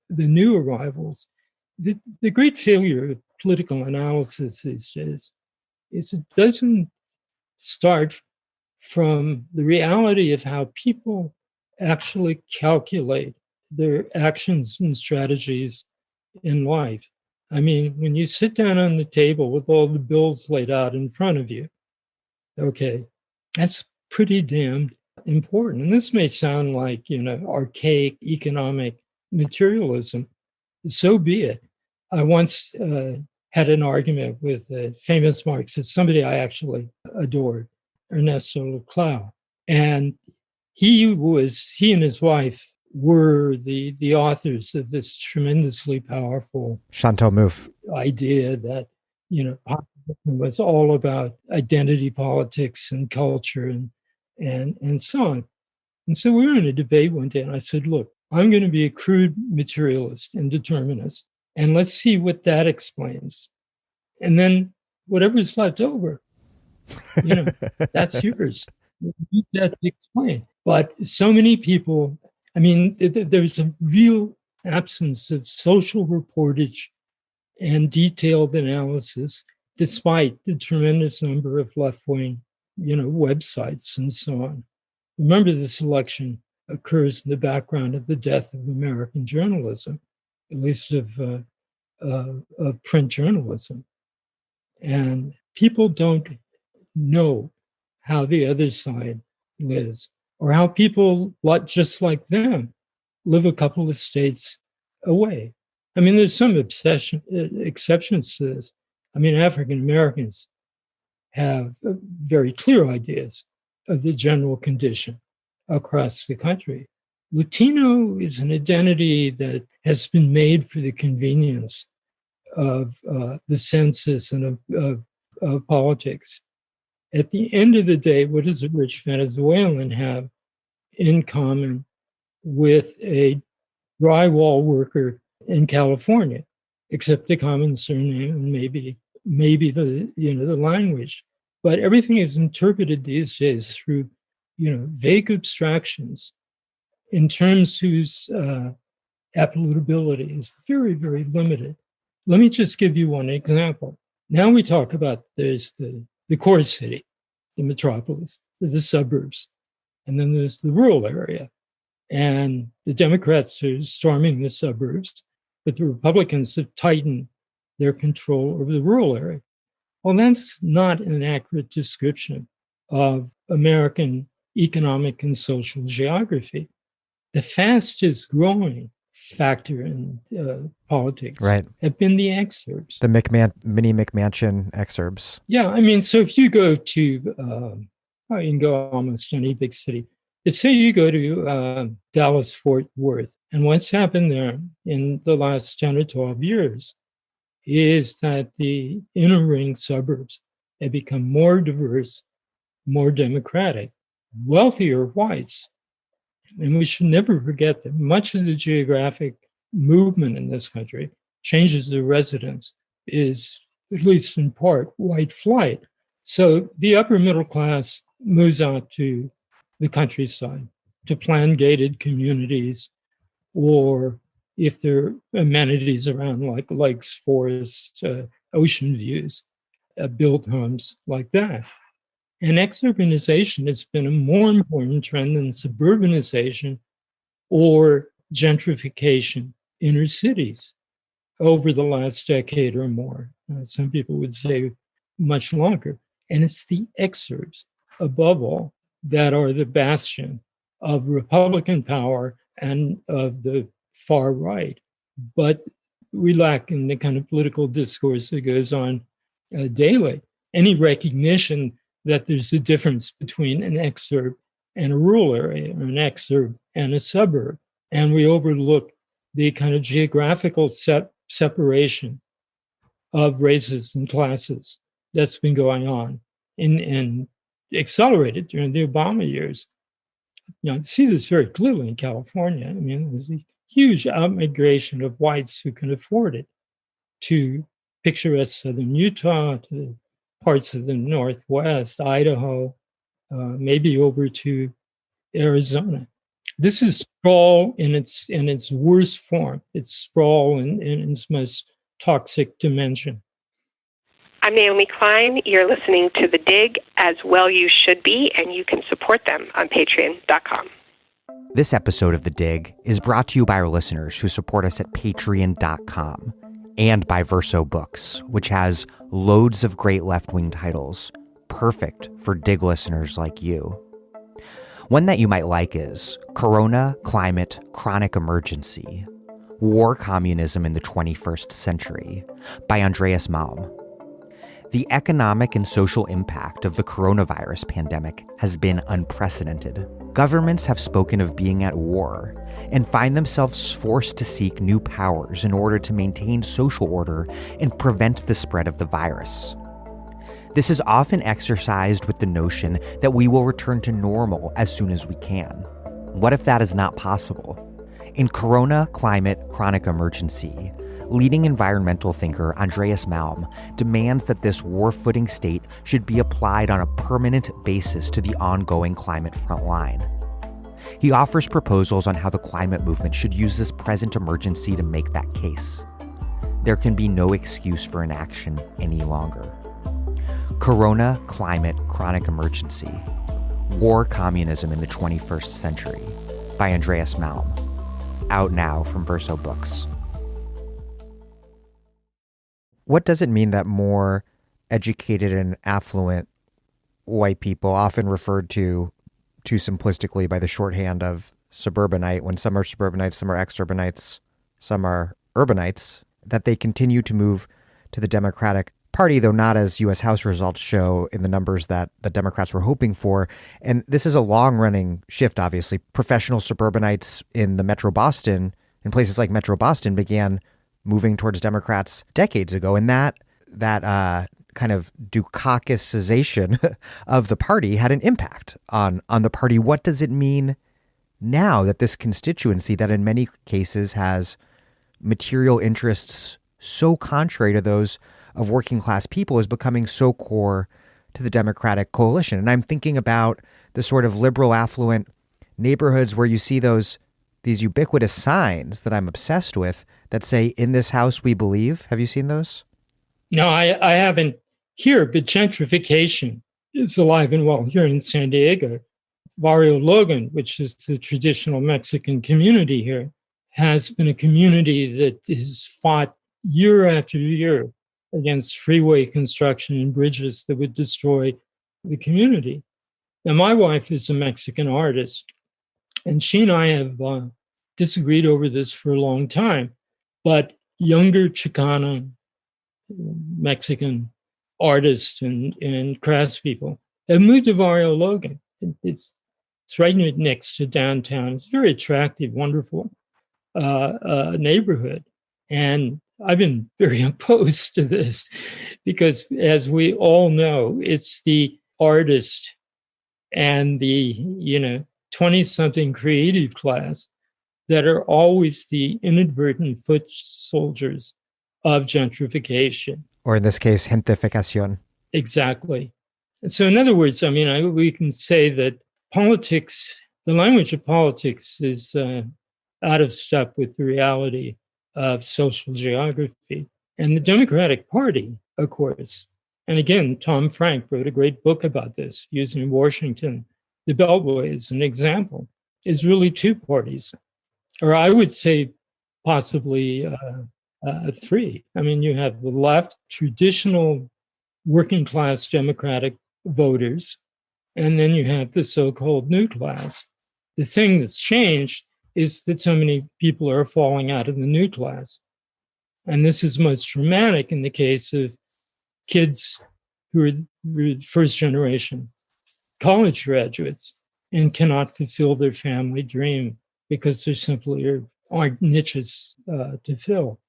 [SPEAKER 2] the new arrivals. The great failure of political analysis these days is it doesn't start from the reality of how people actually calculate their actions and strategies in life. I mean, when you sit down on the table with all the bills laid out in front of you, okay, that's pretty damn important. And this may sound like, archaic economic materialism. So be it. I once had an argument with a famous Marxist, somebody I actually adored, Ernesto Laclau. And he and his wife were the authors of this tremendously powerful
[SPEAKER 1] Chantal Mouffe
[SPEAKER 2] idea that, populism was all about identity politics and culture and so on. And so we were in a debate one day, and I said, look, I'm going to be a crude materialist and determinist, and let's see what that explains. And then whatever's left over, that's yours. You need that to explain. But so many people, I mean, there's a real absence of social reportage and detailed analysis, despite the tremendous number of left-wing, websites and so on. Remember, this election occurs in the background of the death of American journalism, at least of print journalism. And people don't know how the other side lives, or how people just like them live a couple of states away. I mean, there's some exceptions to this. I mean, African Americans have very clear ideas of the general condition across the country. Latino is an identity that has been made for the convenience of the census and of politics. At the end of the day, what does a rich Venezuelan have in common with a drywall worker in California, except a common surname and maybe the language? But everything is interpreted these days through vague abstractions in terms whose applicability is very, very limited. Let me just give you one example. Now we talk about there's the core city, the metropolis, there's the suburbs, and then there's the rural area. And the Democrats are storming the suburbs, but the Republicans have tightened their control over the rural area. Well, that's not an accurate description of American economic and social geography. The fastest growing factor in politics have been the exurbs.
[SPEAKER 1] The mini McMansion exurbs.
[SPEAKER 2] Yeah, I mean, so if you go to, you can go almost any big city. Let's say you go to Dallas-Fort Worth, and what's happened there in the last 10 or 12 years is that the inner ring suburbs have become more diverse, more democratic, wealthier whites. And we should never forget that much of the geographic movement in this country, changes of residence, is, at least in part, white flight. So the upper middle class moves out to the countryside to plan gated communities, or if there are amenities around like lakes, forests, ocean views, build homes like that. And exurbanization has been a more important trend than suburbanization or gentrification inner cities over the last decade or more. Some people would say much longer. And it's the exurbs, above all, that are the bastion of Republican power and of the far right. But we lack in the kind of political discourse that goes on daily any recognition that there's a difference between an exurb and a rural area, or an exurb and a suburb. And we overlook the kind of geographical separation of races and classes that's been going on and accelerated during the Obama years. You see this very clearly in California. I mean, there's a huge outmigration of whites who can afford it to picturesque southern Utah, to parts of the Northwest, Idaho, maybe over to Arizona. This is sprawl in its worst form. It's sprawl in its most toxic dimension.
[SPEAKER 3] I'm Naomi Klein. You're listening to The Dig, as well you should be, and you can support them on patreon.com.
[SPEAKER 1] This episode of The Dig is brought to you by our listeners who support us at patreon.com and by Verso Books, which has loads of great left-wing titles, perfect for Dig listeners like you. One that you might like is Corona, Climate, Chronic Emergency, War, Communism in the 21st Century by Andreas Malm. The economic and social impact of the coronavirus pandemic has been unprecedented. Governments have spoken of being at war and find themselves forced to seek new powers in order to maintain social order and prevent the spread of the virus. This is often exercised with the notion that we will return to normal as soon as we can. What if that is not possible? In Corona, Climate, Chronic Emergency, leading environmental thinker Andreas Malm demands that this war-footing state should be applied on a permanent basis to the ongoing climate front line. He offers proposals on how the climate movement should use this present emergency to make that case. There can be no excuse for inaction any longer. Corona, Climate, Chronic Emergency, War, Communism in the 21st Century by Andreas Malm. Out now from Verso Books. What does it mean that more educated and affluent white people, often referred to too simplistically by the shorthand of suburbanite, when some are suburbanites, some are exurbanites, some are urbanites, that they continue to move to the Democratic Party, though not as U.S. House results show in the numbers that the Democrats were hoping for. And this is a long-running shift, obviously. Professional suburbanites in the Metro Boston, in places like Metro Boston, began moving towards Democrats decades ago. And that kind of Dukakisization of the party had an impact on the party. What does it mean now that this constituency, that in many cases has material interests so contrary to those of working class people, is becoming so core to the Democratic coalition? And I'm thinking about the sort of liberal affluent neighborhoods where you see these ubiquitous signs that I'm obsessed with that say, "In this house we believe." Have you seen those?
[SPEAKER 2] No, I haven't here, but gentrification is alive and well here in San Diego. Barrio Logan, which is the traditional Mexican community here, has been a community that has fought year after year against freeway construction and bridges that would destroy the community. Now, my wife is a Mexican artist, and she and I have disagreed over this for a long time. But younger Chicana Mexican artists and craftspeople have moved to Barrio Logan. It's right next to downtown. It's a very attractive, wonderful neighborhood. And I've been very opposed to this because, as we all know, it's the artist and the 20-something creative class that are always the inadvertent foot soldiers of gentrification.
[SPEAKER 1] Or in this case, gentrificación.
[SPEAKER 2] Exactly. And so in other words, we can say that politics, the language of politics is out of step with the reality of social geography. And the Democratic Party, of course, and again, Tom Frank wrote a great book about this, using Washington, the Beltway as an example, is really two parties. Or I would say possibly three. You have the left, traditional working class Democratic voters, and then you have the so-called new class. The thing that's changed is that so many people are falling out of the new class. And this is most dramatic in the case of kids who are first generation college graduates and cannot fulfill their family dream because there simply aren't niches to fill.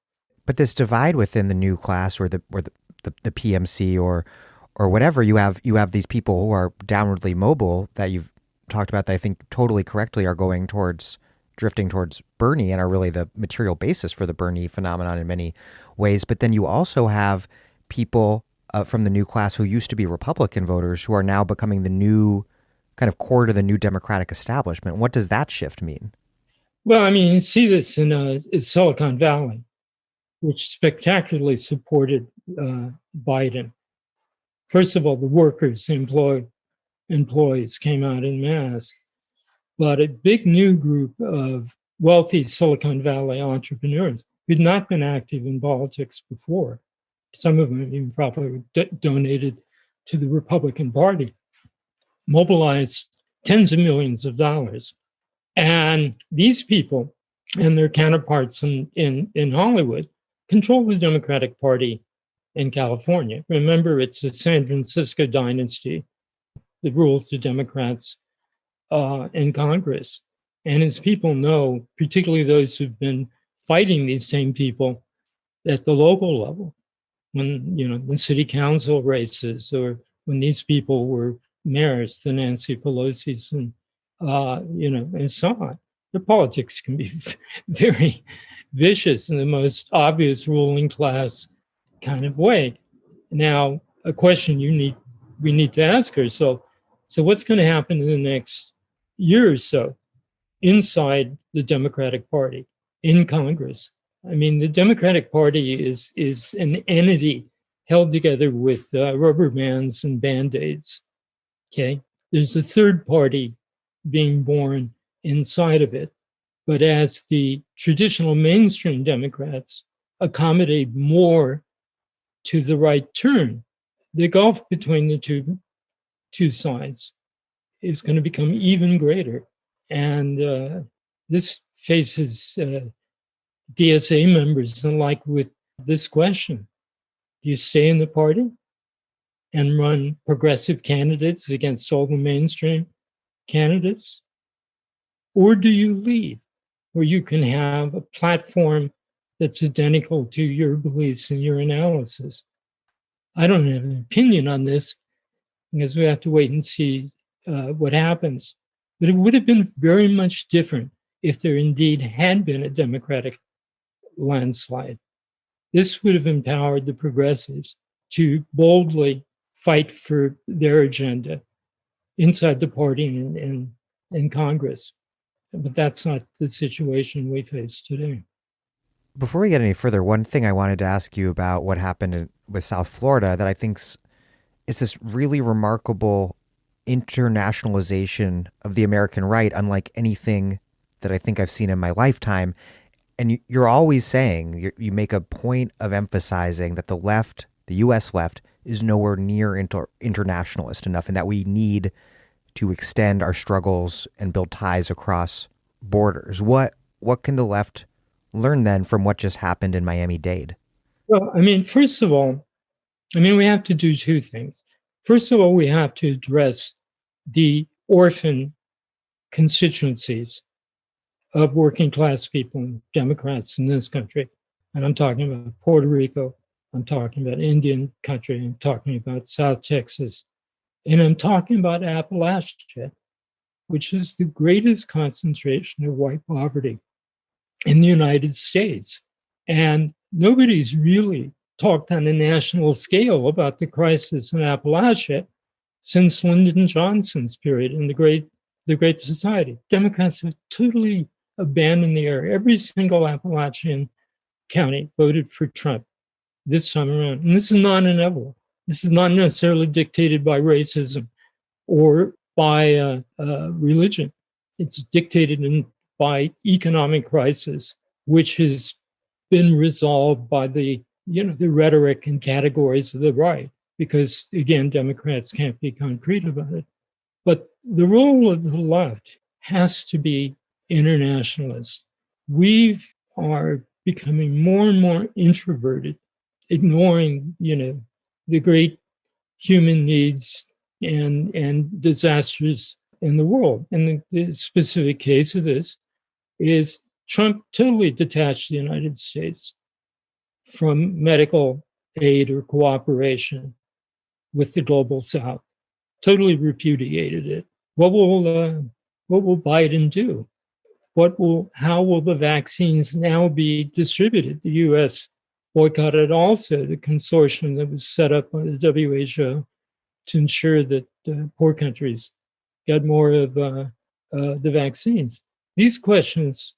[SPEAKER 1] But this divide within the new class or the PMC or whatever, you have these people who are downwardly mobile that you've talked about that I think totally correctly are drifting towards Bernie and are really the material basis for the Bernie phenomenon in many ways. But then you also have people from the new class who used to be Republican voters who are now becoming the new kind of core to the new Democratic establishment. What does that shift mean?
[SPEAKER 2] Well, you see this in Silicon Valley, which spectacularly supported Biden. First of all, the workers, employees came out en masse, but a big new group of wealthy Silicon Valley entrepreneurs who'd not been active in politics before, some of them even probably donated to the Republican Party, mobilized tens of millions of dollars. And these people and their counterparts in Hollywood control the Democratic Party in California. Remember, it's the San Francisco dynasty that rules the Democrats in Congress. And as people know, particularly those who've been fighting these same people at the local level, when, the city council races, or when these people were mayors, the Nancy Pelosi's and so on. The politics can be very vicious in the most obvious ruling class kind of way. Now, a question we need to ask ourselves, so what's going to happen in the next year or so inside the Democratic Party, in Congress? I mean, the Democratic Party is an entity held together with rubber bands and Band-Aids, okay? There's a third party being born inside of it. But as the traditional mainstream Democrats accommodate more to the right turn, the gulf between the two sides is going to become even greater. And this faces DSA members alike with this question. Do you stay in the party and run progressive candidates against all the mainstream candidates? Or do you leave, where you can have a platform that's identical to your beliefs and your analysis? I don't have an opinion on this because we have to wait and see what happens. But it would have been very much different if there indeed had been a Democratic landslide. This would have empowered the progressives to boldly fight for their agenda inside the party and in Congress. But that's not the situation we face today.
[SPEAKER 1] Before we get any further, one thing I wanted to ask you about what happened with South Florida that I think is this really remarkable internationalization of the American right, unlike anything that I think I've seen in my lifetime. And you're always saying, you make a point of emphasizing that the left, the U.S. left, is nowhere near internationalist enough, and that we need to extend our struggles and build ties across borders. What can the left learn then from what just happened in Miami-Dade?
[SPEAKER 2] Well, I mean, first of all, we have to do two things. First of all, we have to address the orphan constituencies of working class people and Democrats in this country. And I'm talking about Puerto Rico, I'm talking about Indian country, I'm talking about South Texas, and I'm talking about Appalachia, which is the greatest concentration of white poverty in the United States. And nobody's really talked on a national scale about the crisis in Appalachia since Lyndon Johnson's period in the Great Society. Democrats have totally abandoned the area. Every single Appalachian county voted for Trump this time around. And this is not inevitable. This is not necessarily dictated by racism or by religion. It's dictated by economic crisis, which has been resolved by the rhetoric and categories of the right, because, again, Democrats can't be concrete about it. But the role of the left has to be internationalist. We are becoming more and more introverted, ignoring, the great human needs and disasters in the world. And the specific case of this is Trump totally detached the United States from medical aid or cooperation with the global South, totally repudiated it. What will Biden do? How will the vaccines now be distributed? The U.S. boycotted also the consortium that was set up by the WHO to ensure that poor countries got more of the vaccines. These questions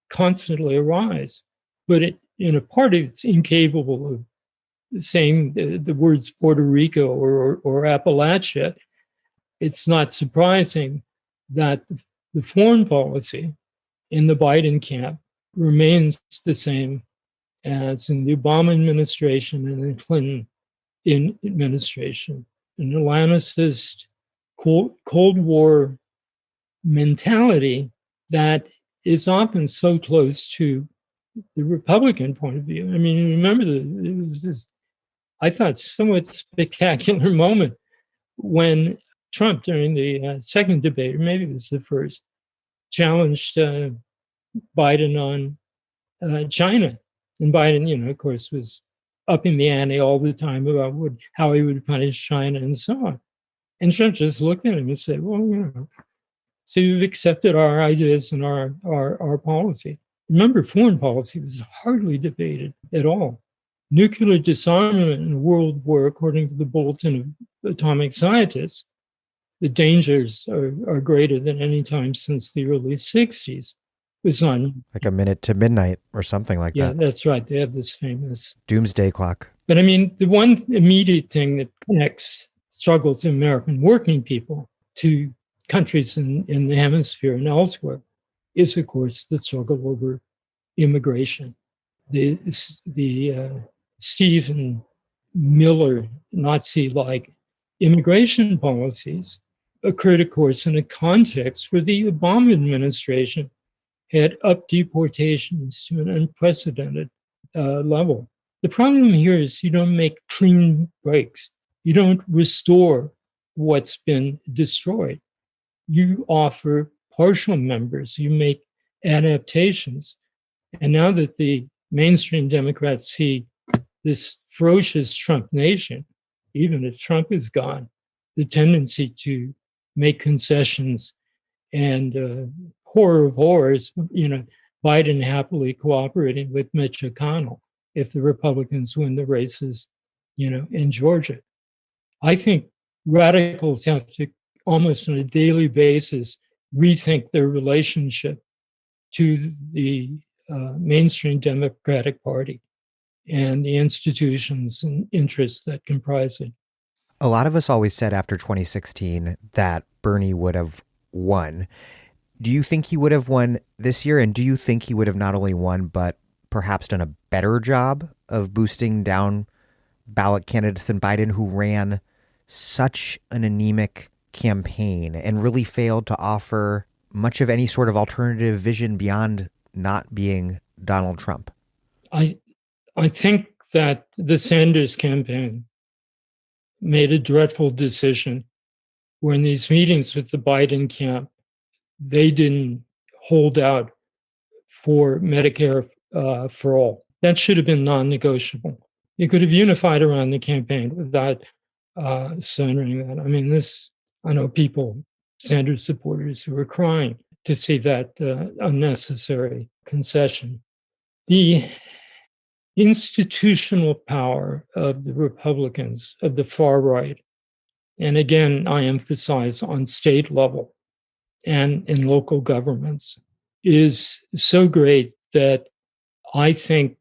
[SPEAKER 2] constantly arise, but in a party that's incapable of saying the words Puerto Rico or Appalachia, it's not surprising that the foreign policy in the Biden camp remains the same as in the Obama administration and the Clinton administration. An Atlanticist Cold War mentality that is often so close to the Republican point of view. I mean, remember, it was this, I thought, somewhat spectacular moment when Trump, during the second debate, or maybe it was the first, challenged Biden on China. And Biden, of course, was upping the ante all the time about how he would punish China and so on. And Trump just looked at him and said, well, so you've accepted our ideas and our policy. Remember, foreign policy was hardly debated at all. Nuclear disarmament in a world war, according to the Bulletin of Atomic Scientists, the dangers are greater than any time since the early 60s. Was on
[SPEAKER 1] like a minute to midnight or something like that.
[SPEAKER 2] Yeah, that's right. They have this famous
[SPEAKER 1] doomsday clock.
[SPEAKER 2] But I mean, the one immediate thing that connects struggles of American working people to countries in the hemisphere and elsewhere is, of course, the struggle over immigration. The Stephen Miller Nazi-like immigration policies occurred, of course, in a context where the Obama administration had upped deportations to an unprecedented level. The problem here is you don't make clean breaks. You don't restore what's been destroyed. You offer partial members. You make adaptations. And now that the mainstream Democrats see this ferocious Trump nation, even if Trump is gone, the tendency to make concessions and horror of horrors, Biden happily cooperating with Mitch McConnell if the Republicans win the races, in Georgia. I think radicals have to almost on a daily basis rethink their relationship to the mainstream Democratic Party and the institutions and interests that comprise it.
[SPEAKER 1] A lot of us always said after 2016 that Bernie would have won. Do you think he would have won this year? And do you think he would have not only won, but perhaps done a better job of boosting down ballot candidates than Biden, who ran such an anemic campaign and really failed to offer much of any sort of alternative vision beyond not being Donald Trump?
[SPEAKER 2] I think that the Sanders campaign made a dreadful decision where in these meetings with the Biden camp, they didn't hold out for Medicare for all. That should have been non-negotiable. You could have unified around the campaign without centering that. I mean, I know people, Sanders supporters, who were crying to see that unnecessary concession. The institutional power of the Republicans, of the far right, and again, I emphasize on state level and in local governments, is so great that I think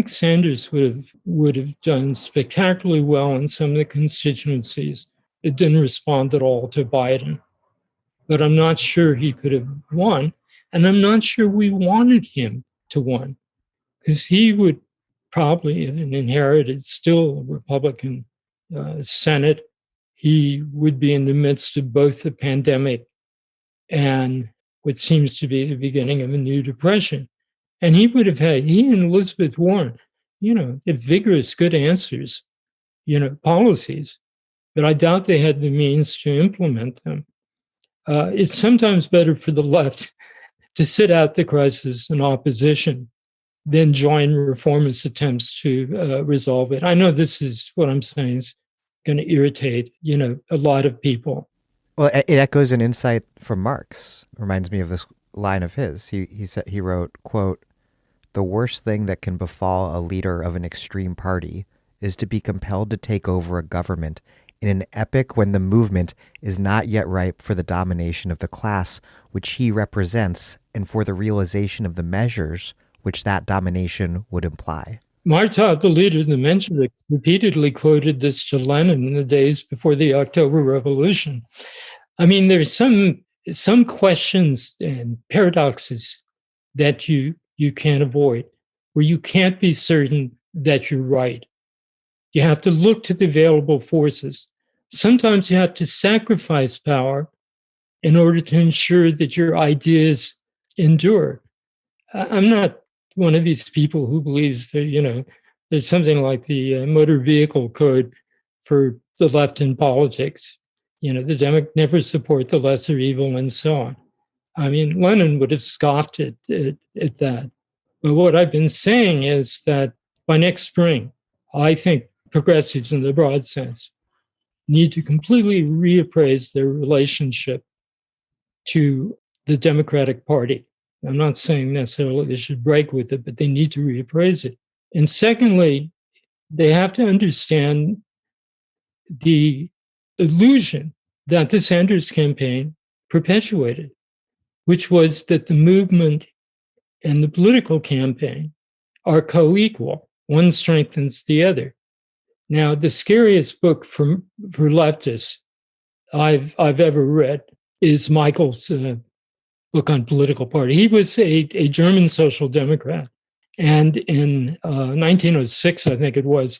[SPEAKER 2] Sanders would have done spectacularly well in some of the constituencies that didn't respond at all to Biden. But I'm not sure he could have won, and I'm not sure we wanted him to win, because he would probably have inherited still a Republican Senate. He would be in the midst of both the pandemic and what seems to be the beginning of a new depression. And he would have had, he and Elizabeth Warren, had vigorous, good answers, policies, but I doubt they had the means to implement them. It's sometimes better for the left to sit out the crisis in opposition than join reformist attempts to resolve it. I know this is what I'm saying is going to irritate, a lot of people.
[SPEAKER 1] Well, it echoes an insight from Marx. Reminds me of this line of his. He wrote, quote, "The worst thing that can befall a leader of an extreme party is to be compelled to take over a government in an epoch when the movement is not yet ripe for the domination of the class which he represents and for the realization of the measures which that domination would imply."
[SPEAKER 2] Martov, the leader of the Mensheviks, repeatedly quoted this to Lenin in the days before the October Revolution. I mean, there's some questions and paradoxes that you can't avoid, where you can't be certain that you're right. You have to look to the available forces. Sometimes you have to sacrifice power in order to ensure that your ideas endure. I'm not one of these people who believes that, there's something like the motor vehicle code for the left in politics. The Democrats never support the lesser evil and so on. I mean, Lenin would have scoffed at that. But what I've been saying is that by next spring, I think progressives in the broad sense need to completely reappraise their relationship to the Democratic Party. I'm not saying necessarily they should break with it, but they need to reappraise it. And secondly, they have to understand the illusion that the Sanders campaign perpetuated, which was that the movement and the political campaign are co-equal. One strengthens the other. Now, the scariest book for leftists I've ever read is Michael's book on political party. He was a German social democrat. And in 1906, I think it was,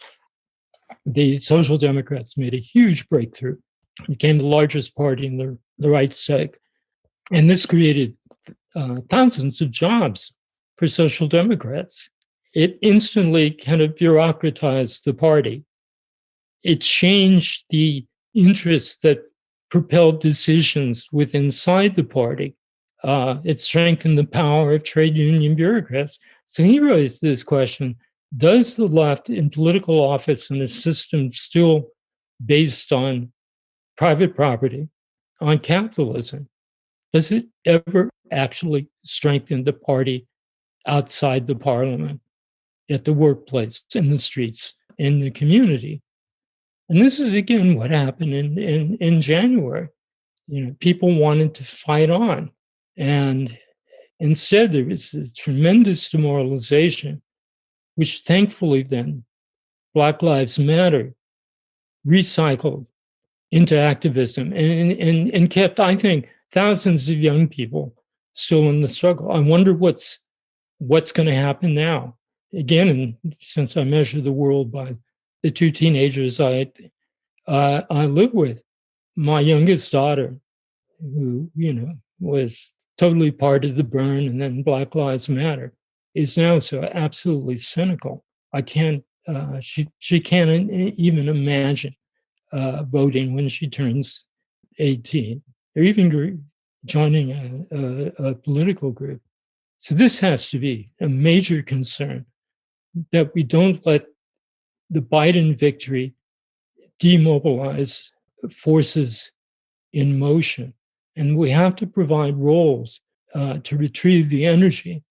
[SPEAKER 2] the Social Democrats made a huge breakthrough, became the largest party in the Reichstag. And this created thousands of jobs for Social Democrats. It instantly kind of bureaucratized the party. It changed the interests that propelled decisions inside the party. It strengthened the power of trade union bureaucrats. So he raised this question, does the left in political office in a system still based on private property, on capitalism, does it ever actually strengthen the party outside the parliament, at the workplace, in the streets, in the community? And this is, again, what happened in January. People wanted to fight on. And instead, there was this tremendous demoralization, which thankfully then Black Lives Matter recycled into activism and kept, I think, thousands of young people still in the struggle. I wonder what's going to happen now. Again, since I measure the world by the two teenagers I live with, my youngest daughter, who was totally part of the burn and then Black Lives Matter, is now so absolutely cynical. I can't. She can't even imagine voting when she turns 18, or even joining a political group. So this has to be a major concern, that we don't let the Biden victory demobilize forces in motion. And we have to provide roles to retrieve the energy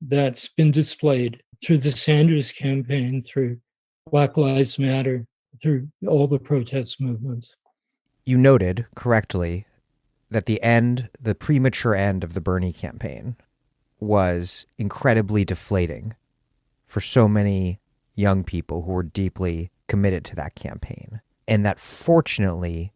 [SPEAKER 2] that's been displayed through the Sanders campaign, through Black Lives Matter, through all the protest movements.
[SPEAKER 1] You noted correctly that the premature end of the Bernie campaign was incredibly deflating for so many young people who were deeply committed to that campaign. And that fortunately,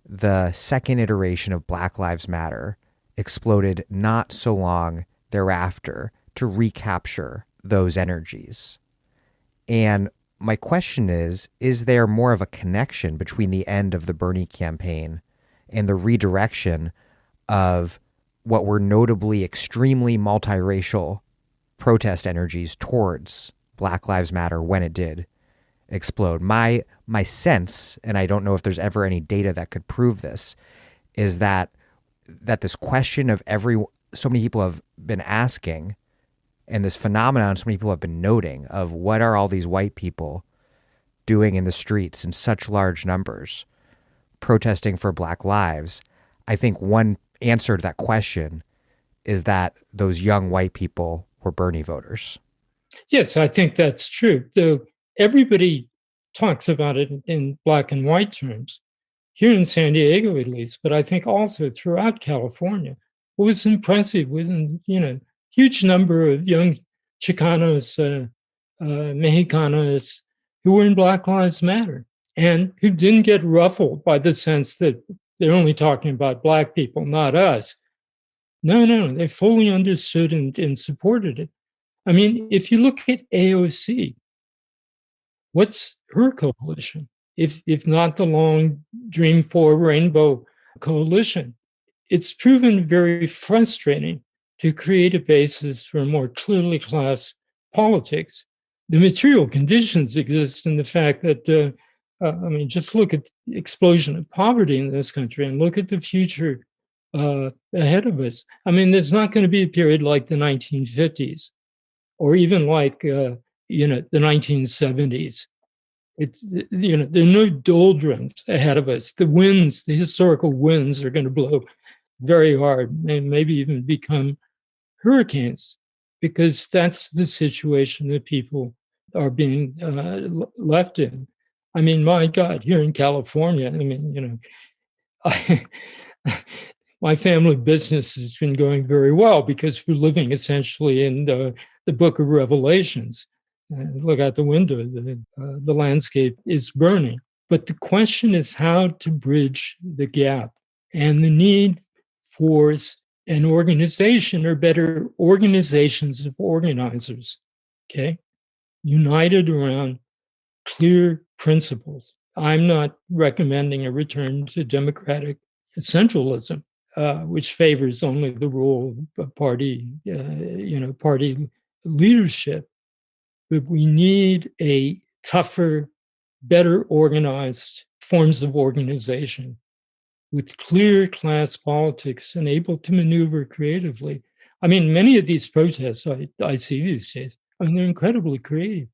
[SPEAKER 1] the second iteration of Black Lives Matter exploded not so long thereafter to recapture those energies. And my question is there more of a connection between the end of the Bernie campaign and the redirection of what were notably extremely multiracial protest energies towards Black Lives Matter when it did explode? My sense, and I don't know if there's ever any data that could prove this, is that this question of so many people have been asking, and this phenomenon so many people have been noting, of what are all these white people doing in the streets in such large numbers, protesting for Black lives. I think one answer to that question is that those young white people were Bernie voters.
[SPEAKER 2] Yes, I think that's true. Though everybody talks about it in black and white terms, here in San Diego at least, but I think also throughout California. What was impressive with, huge number of young Chicanos Mexicanos who were in Black Lives Matter and who didn't get ruffled by the sense that they're only talking about Black people, not us. No, they fully understood and supported it. I mean, if you look at AOC, what's her coalition? If not the Long Dream for Rainbow coalition, it's proven very frustrating to create a basis for more clearly class politics. The material conditions exist in the fact that, just look at the explosion of poverty in this country and look at the future ahead of us. I mean, there's not going to be a period like the 1950s or even like, the 1970s. It's, there are no doldrums ahead of us. The winds, the historical winds are going to blow very hard and maybe even become hurricanes, because that's the situation that people are being left in. I mean, my God, here in California, my family business has been going very well because we're living essentially in the book of Revelations. Look out the window, the landscape is burning. But the question is how to bridge the gap, and the need for an organization, or better, organizations of organizers, okay, united around clear principles. I'm not recommending a return to democratic centralism, which favors only the rule of party leadership. But we need a tougher, better organized forms of organization with clear class politics and able to maneuver creatively. I mean, many of these protests I see these days, I mean, they're incredibly creative,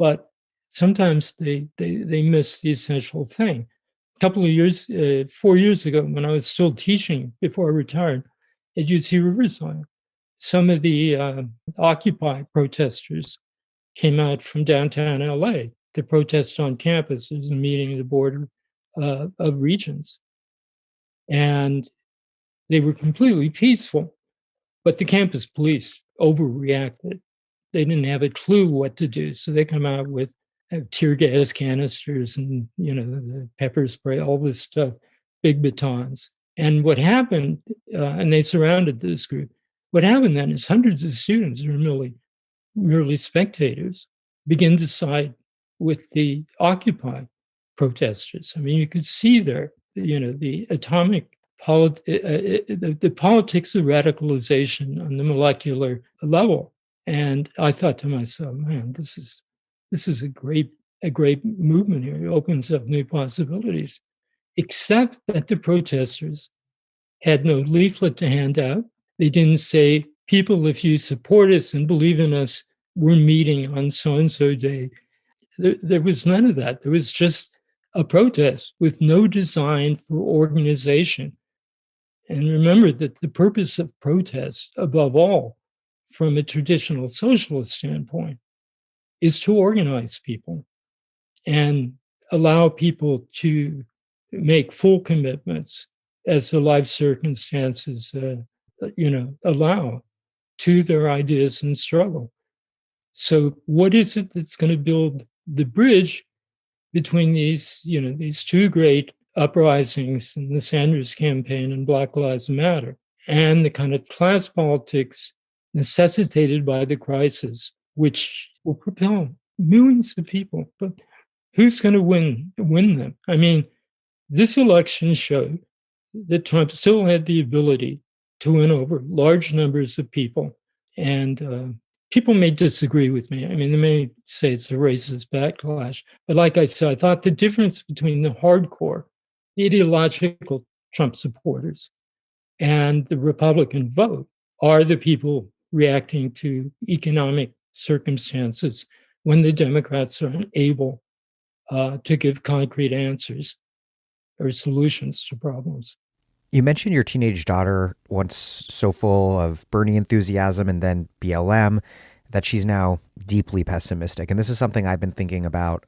[SPEAKER 2] but sometimes they miss the essential thing. A couple of years, 4 years ago, when I was still teaching before I retired at UC Riverside, some of the Occupy protesters came out from downtown LA to protest on campus. There was a meeting of the Board of Regents. And they were completely peaceful, but the campus police overreacted. They didn't have a clue what to do. So they come out with tear gas canisters and, the pepper spray, all this stuff, big batons. And what happened, and they surrounded this group. What happened then is hundreds of students who were merely spectators begin to side with the Occupy protesters. I mean, you could see there, the atomic the politics of radicalization on the molecular level. And I thought to myself, man, this is a great movement here. It opens up new possibilities. Except that the protesters had no leaflet to hand out. They didn't say, people, if you support us and believe in us, we're meeting on so-and-so day. There was none of that. There was just a protest with no design for organization. And remember that the purpose of protest, above all, from a traditional socialist standpoint, is to organize people and allow people to make full commitments as the life circumstances, allow to their ideas and struggle. So what is it that's going to build the bridge between these two great uprisings in the Sanders campaign and Black Lives Matter, and the kind of class politics necessitated by the crisis, which will propel millions of people? But who's going to win them? I mean, this election showed that Trump still had the ability to win over large numbers of people. And people may disagree with me. I mean, they may say it's a racist backlash. But like I said, I thought the difference between the hardcore, ideological Trump supporters and the Republican vote are the people reacting to economic circumstances when the Democrats are unable to give concrete answers or solutions to problems.
[SPEAKER 1] You mentioned your teenage daughter, once so full of Bernie enthusiasm and then BLM, that she's now deeply pessimistic. And this is something I've been thinking about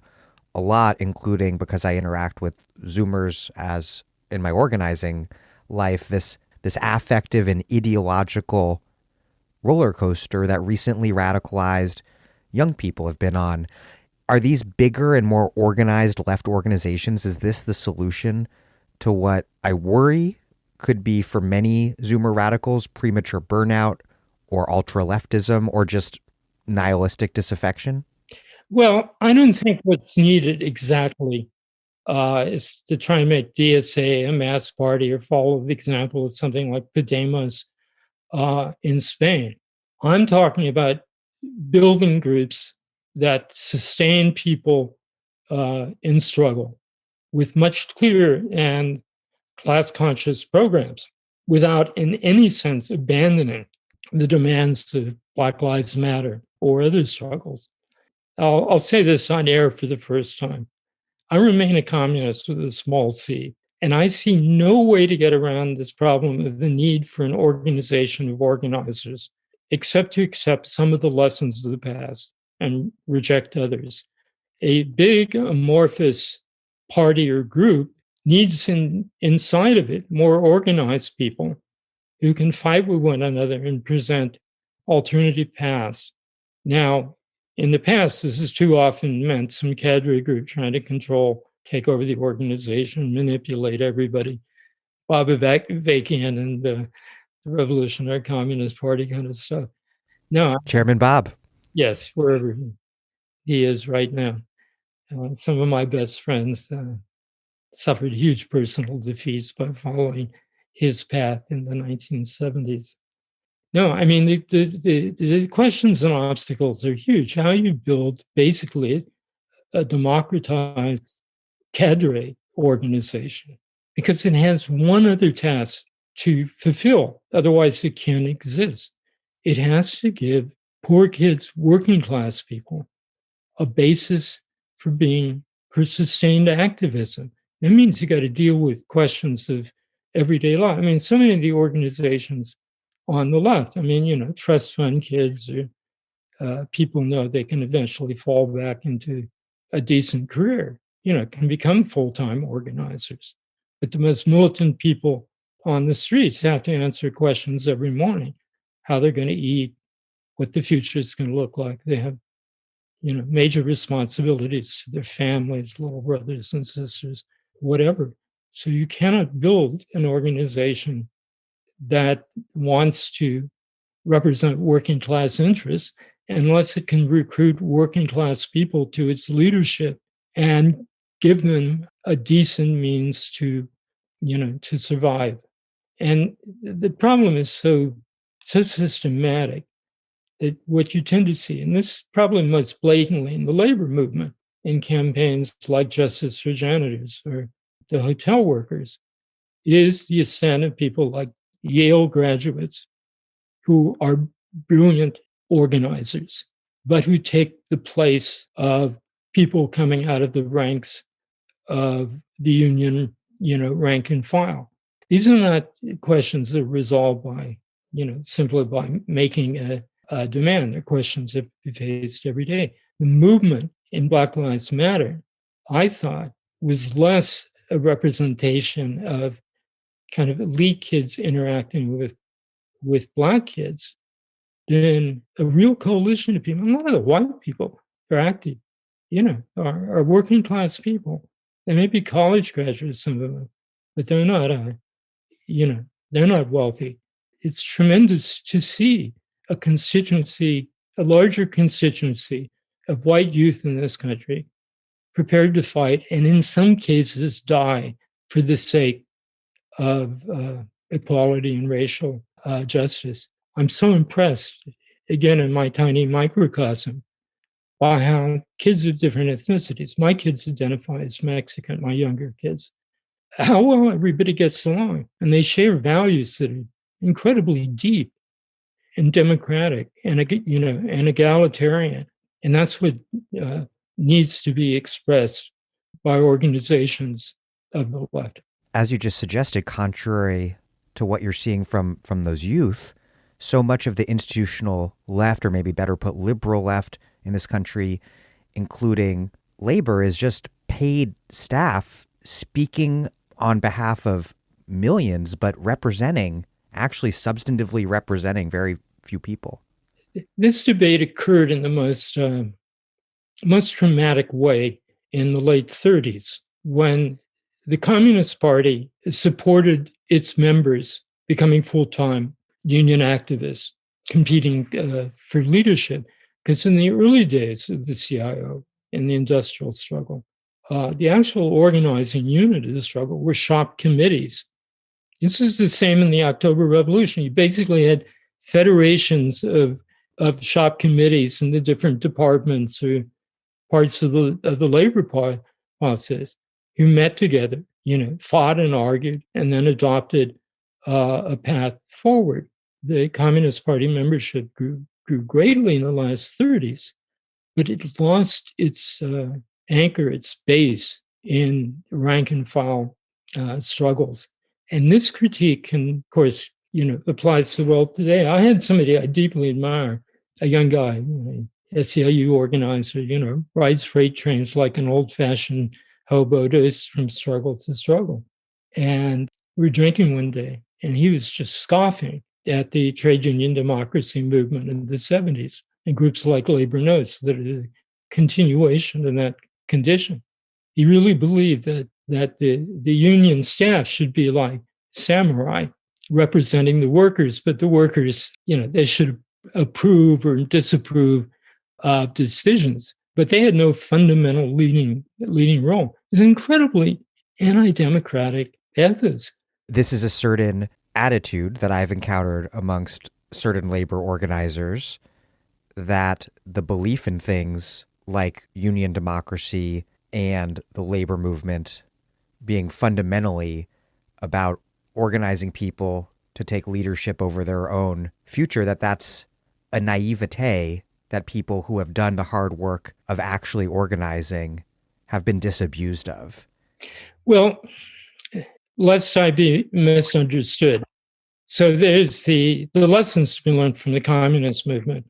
[SPEAKER 1] a lot, including because I interact with Zoomers as in my organizing life, this affective and ideological roller coaster that recently radicalized young people have been on. Are these bigger and more organized left organizations? Is this the solution to what I worry could be for many Zoomer radicals, premature burnout or ultra-leftism or just nihilistic disaffection?
[SPEAKER 2] Well, I don't think what's needed exactly is to try and make DSA a mass party or follow the example of something like Podemos in Spain. I'm talking about building groups that sustain people in struggle with much clearer and class-conscious programs without in any sense abandoning the demands of Black Lives Matter or other struggles. I'll say this on air for the first time. I remain a communist with a small c, and I see no way to get around this problem of the need for an organization of organizers, except to accept some of the lessons of the past and reject others. A big amorphous party or group needs inside of it more organized people who can fight with one another and present alternative paths. Now, in the past, this has too often meant some cadre group trying to control, take over the organization, manipulate everybody. Bob Avakian and the Revolutionary Communist Party kind of stuff. No,
[SPEAKER 1] Chairman Bob.
[SPEAKER 2] Yes, wherever he is right now. Some of my best friends suffered huge personal defeats by following his path in the 1970s. No, I mean, the questions and obstacles are huge. How you build basically a democratized cadre organization, because it has one other task to fulfill. Otherwise, it can't exist. It has to give poor kids, working class people, a basis for sustained activism. That means you got to deal with questions of everyday life. I mean, so many of the organizations on the left, trust fund kids, or people know they can eventually fall back into a decent career, can become full-time organizers. But the most militant people on the streets have to answer questions every morning, how they're going to eat, what the future is going to look like. They have, major responsibilities to their families, little brothers and sisters, whatever. So you cannot build an organization that wants to represent working class interests unless it can recruit working class people to its leadership and give them a decent means to survive. And the problem is so systematic that what you tend to see, and this probably most blatantly in the labor movement, in campaigns like Justice for Janitors or the hotel workers, is the ascent of people like Yale graduates who are brilliant organizers, but who take the place of people coming out of the ranks of the union, rank and file. These are not questions that are resolved by, simply by making a demand. They're questions that we faced every day. The movement in Black Lives Matter, I thought, was less a representation of kind of elite kids interacting with Black kids than a real coalition of people. A lot of the white people are active, are working class people. They may be college graduates, some of them, but they're not, they're not wealthy. It's tremendous to see a larger constituency of white youth in this country prepared to fight and in some cases die for the sake of equality and racial justice. I'm so impressed, again, in my tiny microcosm, by how kids of different ethnicities, my kids identify as Mexican, my younger kids, how well everybody gets along. And they share values that are incredibly deep and democratic and, and egalitarian. And that's what needs to be expressed by organizations of the left.
[SPEAKER 1] As you just suggested, contrary to what you're seeing from those youth, so much of the institutional left, or maybe better put, liberal left in this country, including labor, is just paid staff speaking on behalf of millions, but actually substantively representing very few people.
[SPEAKER 2] This debate occurred in the most dramatic way in the late 30s, when the Communist Party supported its members becoming full-time union activists, competing for leadership. Because in the early days of the CIO, in the industrial struggle, the actual organizing unit of the struggle were shop committees. This is the same in the October Revolution. You basically had federations of shop committees in the different departments or parts of the labor process who met together, fought and argued, and then adopted a path forward. The Communist Party membership grew greatly in the last 30s, but it lost its anchor, its base in rank and file struggles. And this critique can, of course, applies to the world today. I had somebody I deeply admire, a young guy, SEIU organizer, rides freight trains like an old-fashioned hobo does from struggle to struggle. And we were drinking one day, and he was just scoffing at the trade union democracy movement in the 70s and groups like Labor Notes that are a continuation of that condition. He really believed that the union staff should be like samurai representing the workers, but the workers, they should approve or disapprove of decisions, but they had no fundamental leading role. It's incredibly anti-democratic ethos.
[SPEAKER 1] This is a certain attitude that I've encountered amongst certain labor organizers, that the belief in things like union democracy and the labor movement being fundamentally about organizing people to take leadership over their own future, that's a naivete that people who have done the hard work of actually organizing have been disabused of.
[SPEAKER 2] Well, lest I be misunderstood. So there's the lessons to be learned from the communist movement.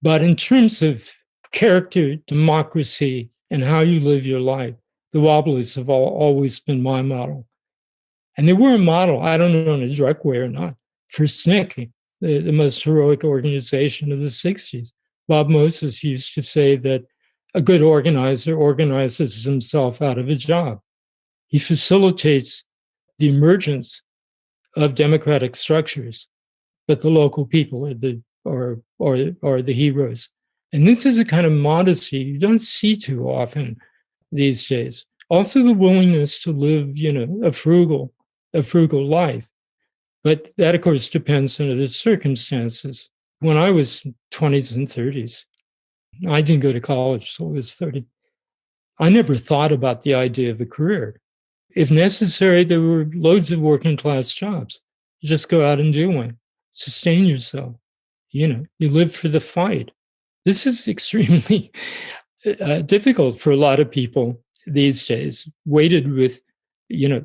[SPEAKER 2] But in terms of character, democracy, and how you live your life, the Wobblies have always been my model. And they were a model, I don't know in a direct way or not, for SNCC, the most heroic organization of the 60s. Bob Moses used to say that a good organizer organizes himself out of a job. He facilitates the emergence of democratic structures, but the local people are the heroes. And this is a kind of modesty you don't see too often these days. Also, the willingness to live, a frugal life. But that, of course, depends on the circumstances. When I was 20s and 30s, I didn't go to college, so I was 30. I never thought about the idea of a career. If necessary, there were loads of working class jobs. You just go out and do one, sustain yourself. You live for the fight. This is extremely difficult for a lot of people these days, weighted with,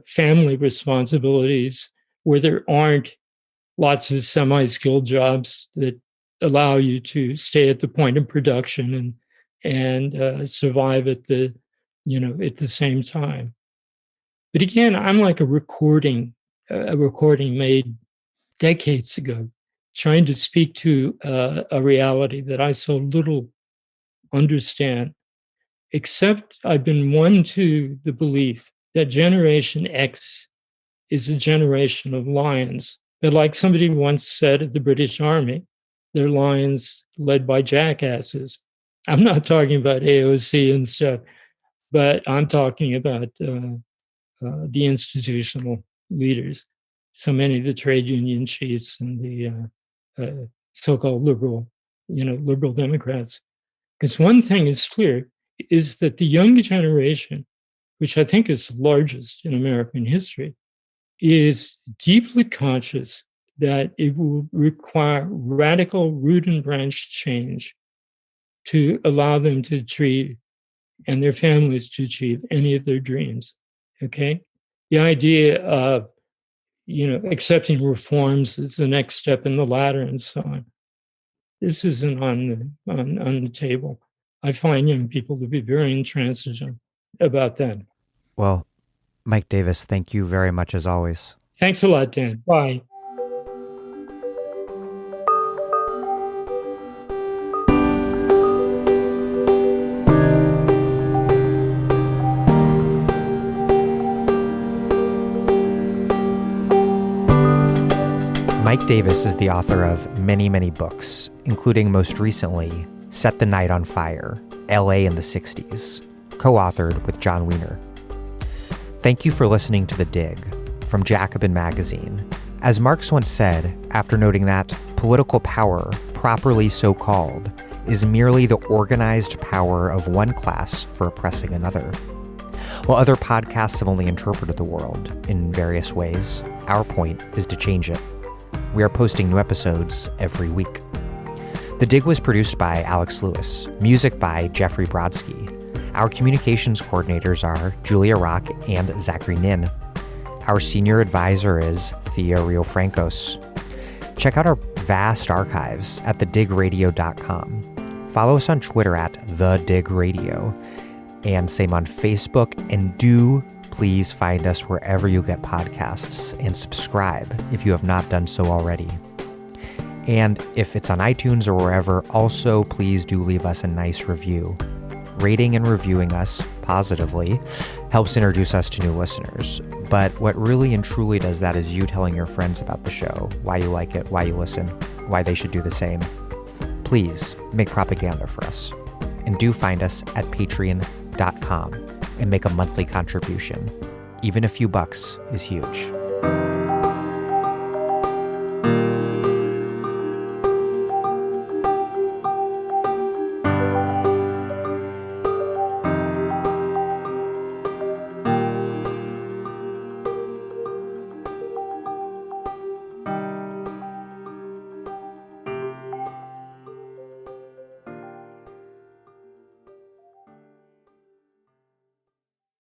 [SPEAKER 2] family responsibilities, where there aren't lots of semi-skilled jobs that allow you to stay at the point of production and survive at the same time. But again, I'm like a recording made decades ago, trying to speak to a reality that I so little understand, except I've been won to the belief that Generation X is a generation of lions. But like somebody once said at the British Army, they're lions led by jackasses. I'm not talking about AOC and stuff, but I'm talking about the institutional leaders. So many of the trade union chiefs and the so-called liberal Democrats. Because one thing is clear, is that the young generation, which I think is the largest in American history, is deeply conscious that it will require radical root and branch change to allow them to achieve, and their families to achieve, any of their dreams. Okay? The idea of, accepting reforms as the next step in the ladder and so on, this isn't on the table. I find young people to be very intransigent about that.
[SPEAKER 1] Well, Mike Davis, thank you very much as always.
[SPEAKER 2] Thanks a lot, Dan. Bye.
[SPEAKER 1] Mike Davis is the author of many, many books, including most recently, Set the Night on Fire, L.A. in the 60s, co-authored with John Wiener. Thank you for listening to The Dig from Jacobin Magazine. As Marx once said, after noting that political power, properly so called, is merely the organized power of one class for oppressing another. While other podcasts have only interpreted the world in various ways, our point is to change it. We are posting new episodes every week. The Dig was produced by Alex Lewis, music by Jeffrey Brodsky. Our communications coordinators are Julia Rock and Zachary Nin. Our senior advisor is Thea Riofrancos. Check out our vast archives at thedigradio.com. Follow us on Twitter at thedigradio, and same on Facebook, and do please find us wherever you get podcasts and subscribe if you have not done so already. And if it's on iTunes or wherever, also please do leave us a nice review. Rating and reviewing us positively helps introduce us to new listeners. But what really and truly does that is you telling your friends about the show, why you like it, why you listen, why they should do the same. Please make propaganda for us. And do find us at patreon.com and make a monthly contribution. Even a few bucks is huge.